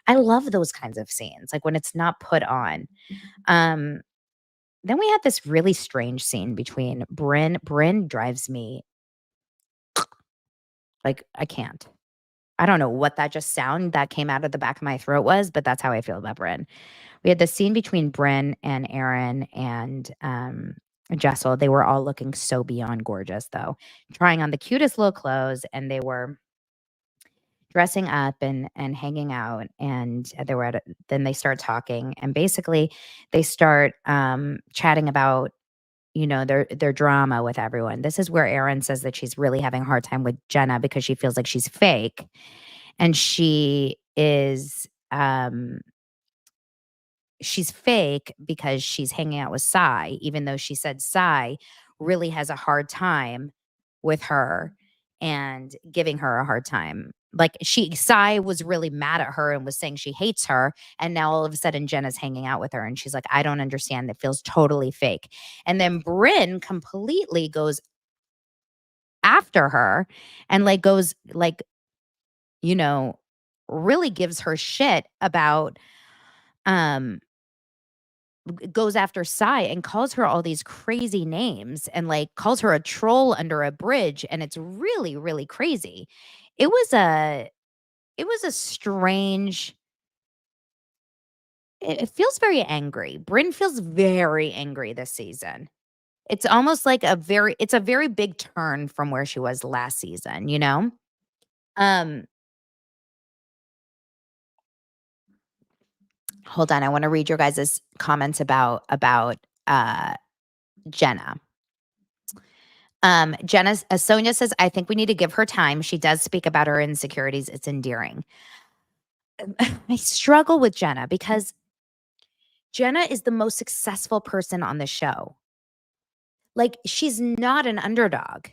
I love those kinds of scenes, like when it's not put on. Then we had this really strange scene between Bryn. Bryn drives me, like, I can't. I don't know what that just sound that came out of the back of my throat was, but that's how I feel about Bryn. We had the scene between Bryn and Erin and Jessel. They were all looking so beyond gorgeous, though, trying on the cutest little clothes, and they were dressing up and hanging out, and then they start talking, and basically they start chatting about their drama with everyone. This is where Erin says that she's really having a hard time with Jenna because she feels like she's fake. And she is she's fake because she's hanging out with Sai, even though she said Sai really has a hard time with her and giving her a hard time. Like, Sai was really mad at her and was saying she hates her. And now all of a sudden Jenna's hanging out with her. And she's like, I don't understand. It feels totally fake. And then Bryn completely goes after her and goes really gives her shit about goes after Sai and calls her all these crazy names and like calls her a troll under a bridge, and it's really, really crazy. It was a strange. It feels very angry. Brynn feels very angry this season. It's almost like it's a very big turn from where she was last season, you know? Hold on, I want to read your guys' comments about Jenna. Sonia says, I think we need to give her time. She does speak about her insecurities. It's endearing. I struggle with Jenna because Jenna is the most successful person on the show. Like, she's not an underdog.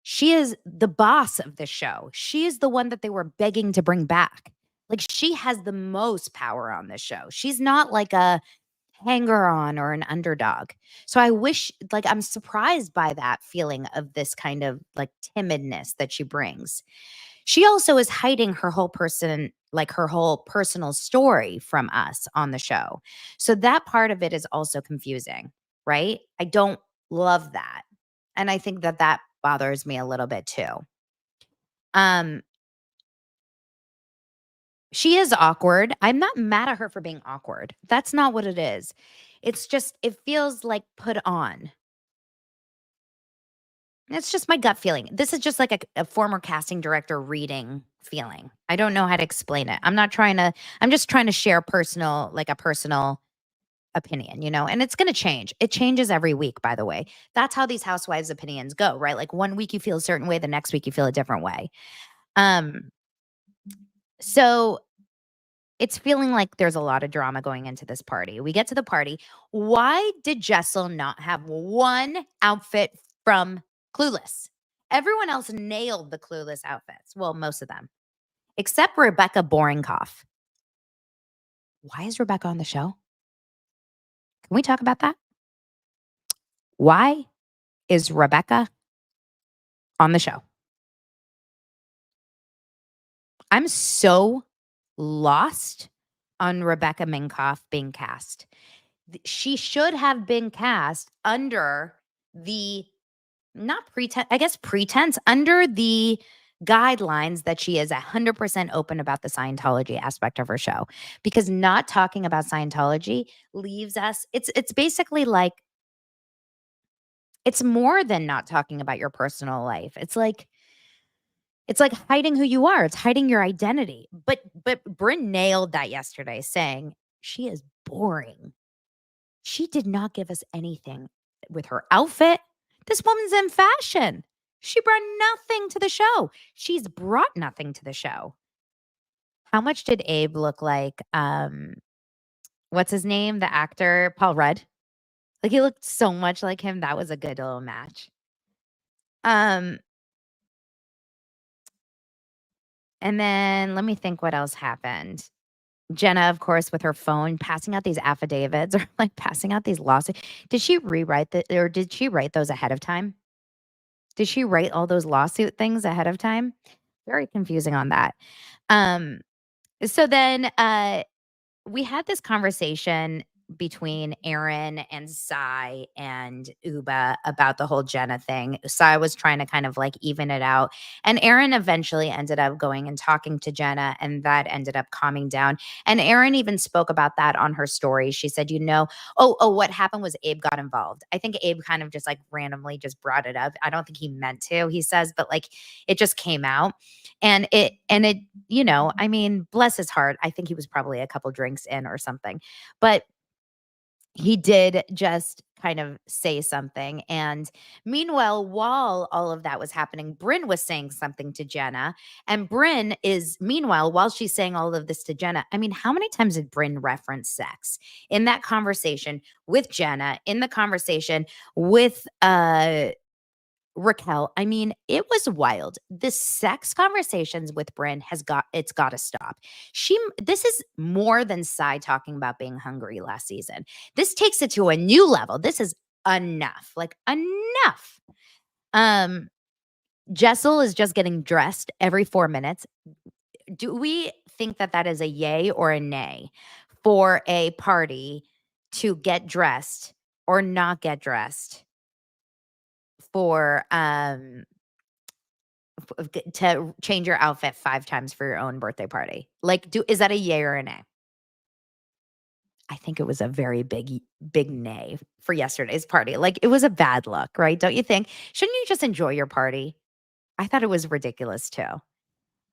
She is the boss of the show. She is the one that they were begging to bring back. Like, she has the most power on the show. She's not like a hanger-on or an underdog. So I wish, like, I'm surprised by that feeling of this kind of like timidness that she brings. She also is hiding her whole personal story from us on the show. So that part of it is also confusing, right? I don't love that. And I think that bothers me a little bit too. She is awkward. I'm not mad at her for being awkward. That's not what it is. It's just, it feels like put on. It's just my gut feeling. This is just like a former casting director reading feeling. I don't know how to explain it. I'm just trying to share a personal opinion, you know, and it's going to change. It changes every week, by the way. That's how these housewives opinions go, right? Like one week you feel a certain way, the next week you feel a different way. So it's feeling like there's a lot of drama going into this party. We get to the party. Why did Jessel not have one outfit from Clueless? Everyone else nailed the Clueless outfits. Well, most of them, except Rebecca Boringhoff. Why is Rebecca on the show? Can we talk about that? Why is Rebecca on the show? I'm so lost on Rebecca Minkoff being cast. She should have been cast under the pretense, under the guidelines that she is 100% open about the Scientology aspect of her show, because not talking about Scientology leaves us, it's basically like, it's more than not talking about your personal life. It's like hiding who you are. It's hiding your identity. But Brynn nailed that yesterday, saying she is boring. She did not give us anything with her outfit. This woman's in fashion. She brought nothing to the show. She's brought nothing to the show. How much did Abe look like? What's his name? The actor, Paul Rudd. Like, he looked so much like him. That was a good little match. And then let me think what else happened. Jenna, of course, with her phone, passing out these affidavits or like passing out these lawsuits. Did she rewrite or did she write those ahead of time? Did she write all those lawsuit things ahead of time? Very confusing on that. So then we had this conversation between Aaron and Sai and Uba about the whole Jenna thing. Sai was trying to kind of like even it out. And Aaron eventually ended up going and talking to Jenna, and that ended up calming down. And Aaron even spoke about that on her story. She said, what happened was Abe got involved. I think Abe kind of just like randomly just brought it up. I don't think he meant to, he says, but like it just came out. And it, you know, I mean, bless his heart. I think he was probably a couple drinks in or something, but he did just kind of say something. And meanwhile, while all of that was happening, Brynn was saying something to Jenna. And Brynn is, meanwhile, while she's saying all of this to Jenna, I mean, how many times did Brynn reference sex in that conversation with Jenna, in the conversation with Raquel? I mean, it was wild. The sex conversations with Brynn it's got to stop. This is more than Sai talking about being hungry last season. This takes it to a new level. This is enough, like enough. Jessel is just getting dressed every 4 minutes. Do we think that is a yay or a nay for a party to get dressed or not get dressed for to change your outfit 5 times for your own birthday party? Like, is that a yay or a nay? I think it was a very big nay for yesterday's party. Like, it was a bad look, right? Don't you think? Shouldn't you just enjoy your party? I thought it was ridiculous too.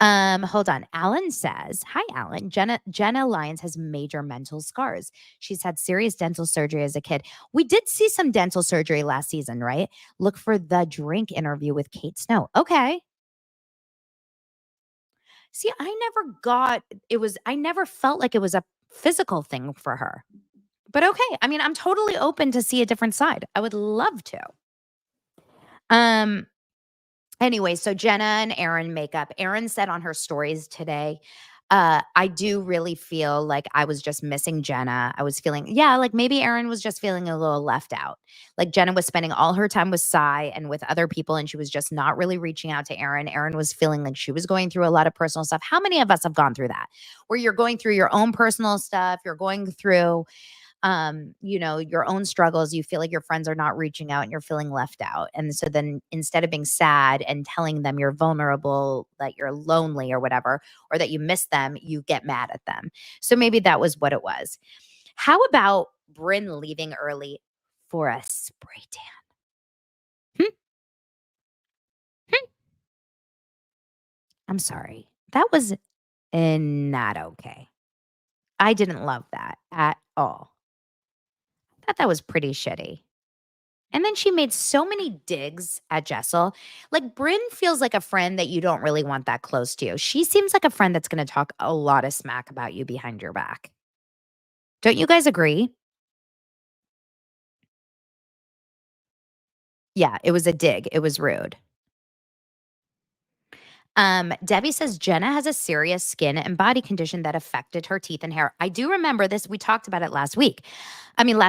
Hold on. Alan says, "Hi, Alan. Jenna Lyons has major mental scars. She's had serious dental surgery as a kid. We did see some dental surgery last season, right? Look for the drink interview with Kate Snow. Okay. See, I never felt like it was a physical thing for her. But okay. I mean, I'm totally open to see a different side. I would love to. Anyway, so Jenna and Aaron make up. Aaron said on her stories today, I do really feel like I was just missing Jenna. I was feeling, like maybe Aaron was just feeling a little left out. Like Jenna was spending all her time with Sai and with other people, and she was just not really reaching out to Aaron. Aaron was feeling like she was going through a lot of personal stuff. How many of us have gone through that? Where you're going through your own personal stuff, you're going through your own struggles, you feel like your friends are not reaching out and you're feeling left out. And so then instead of being sad and telling them you're vulnerable, that you're lonely or whatever, or that you miss them, you get mad at them. So maybe that was what it was. How about Brynn leaving early for a spray tan? I'm sorry. That was not okay. I didn't love that at all. I thought that was pretty shitty. And then she made so many digs at Jessel. Like, Brynn feels like a friend that you don't really want that close to you. She seems like a friend that's going to talk a lot of smack about you behind your back. Don't you guys agree? Yeah, it was a dig. It was rude. Debbie says Jenna has a serious skin and body condition that affected her teeth and hair. I do remember this. We talked about it last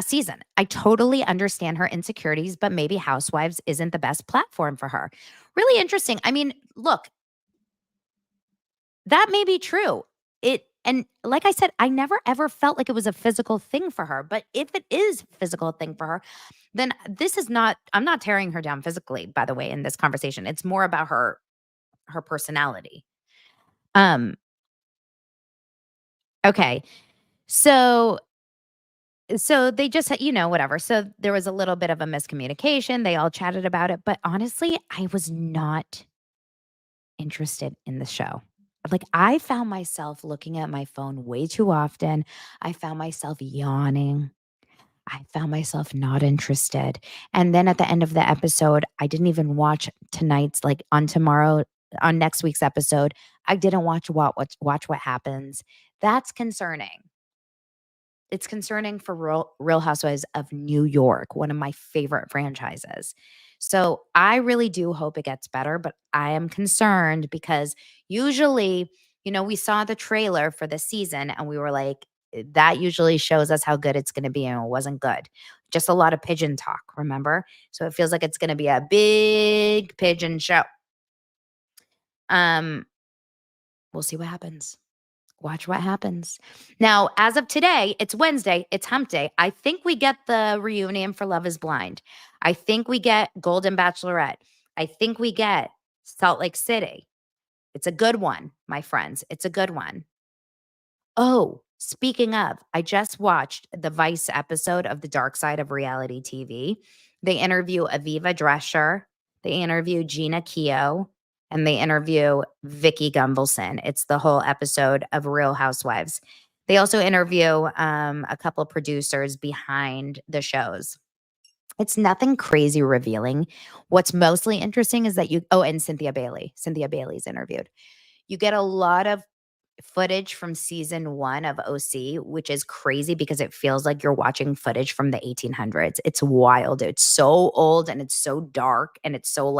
season. I totally understand her insecurities, but maybe Housewives isn't the best platform for her. Really interesting. I mean, look, that may be true. And like I said, I never ever felt like it was a physical thing for her. But if it is a physical thing for her, then I'm not tearing her down physically, by the way, in this conversation. It's more about her personality. Okay. So they just, whatever. So there was a little bit of a miscommunication. They all chatted about it, but honestly, I was not interested in the show. Like, I found myself looking at my phone way too often. I found myself yawning. I found myself not interested. And then at the end of the episode, I didn't even watch on next week's episode. I didn't watch what happens. That's concerning. It's concerning for Real Housewives of New York, one of my favorite franchises. So I really do hope it gets better, but I am concerned because usually, we saw the trailer for the season and we were like, that usually shows us how good it's going to be, and it wasn't good. Just a lot of pigeon talk, remember? So it feels like it's going to be a big pigeon show. We'll see what happens. Watch what happens. Now, as of today, it's Wednesday. It's hump day. I think we get the reunion for Love is Blind. I think we get Golden Bachelorette. I think we get Salt Lake City. It's a good one, my friends. It's a good one. Oh, speaking of, I just watched the Vice episode of The Dark Side of Reality TV. They interview Aviva Drescher. They interview Gina Keogh. And they interview Vicky Gunvalson. It's the whole episode of Real Housewives. They also interview a couple of producers behind the shows. It's nothing crazy revealing. What's mostly interesting is that and Cynthia Bailey. Cynthia Bailey's interviewed. You get a lot of footage from season 1 of OC, which is crazy because it feels like you're watching footage from the 1800s. It's wild. It's so old and it's so dark and it's so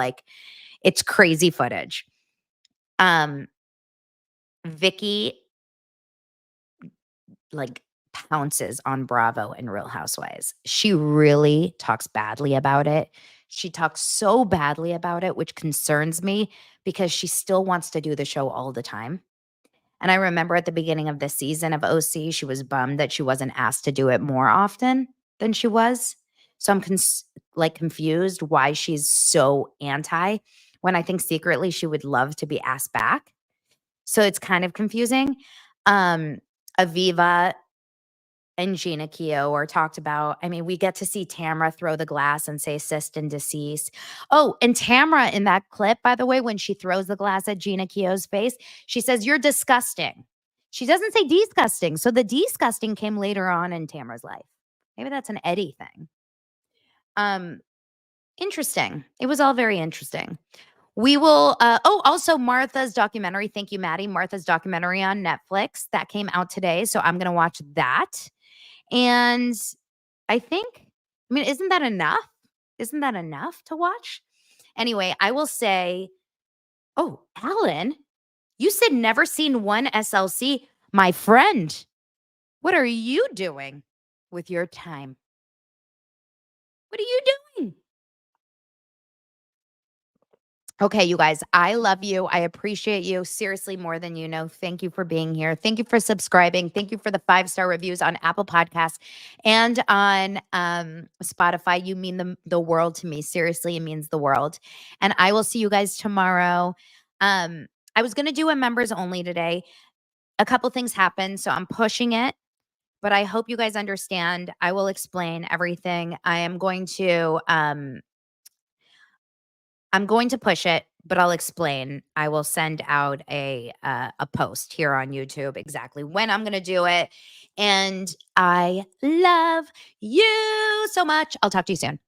it's crazy footage. Vicky pounces on Bravo and Real Housewives. She really talks badly about it. She talks so badly about it, which concerns me because she still wants to do the show all the time. And I remember at the beginning of this season of OC, she was bummed that she wasn't asked to do it more often than she was. So I'm confused why she's so anti when I think secretly she would love to be asked back. So it's kind of confusing. Aviva and Gina Keogh are talked about. I mean, we get to see Tamra throw the glass and say assist and deceased. Oh, and Tamra in that clip, by the way, when she throws the glass at Gina Keogh's face, she says, "You're disgusting." She doesn't say disgusting. So the disgusting came later on in Tamra's life. Maybe that's an Eddie thing. Interesting. It was all very interesting. We will, also Martha's documentary. Thank you, Maddie. Martha's documentary on Netflix that came out today. So I'm going to watch that. And I mean, isn't that enough? Isn't that enough to watch? Anyway, I will say, oh, Alan, you said never seen one SLC. My friend, what are you doing with your time? What are you doing? Okay, you guys, I love you. I appreciate you seriously more than you know. Thank you for being here. Thank you for subscribing. Thank you for the 5-star reviews on Apple Podcasts and on Spotify. You mean the world to me. Seriously, it means the world. And I will see you guys tomorrow. I was going to do a members only today. A couple things happened, so I'm pushing it. But I hope you guys understand. I will explain everything. I'm going to push it, but I'll explain. I will send out a post here on YouTube exactly when I'm going to do it. And I love you so much. I'll talk to you soon.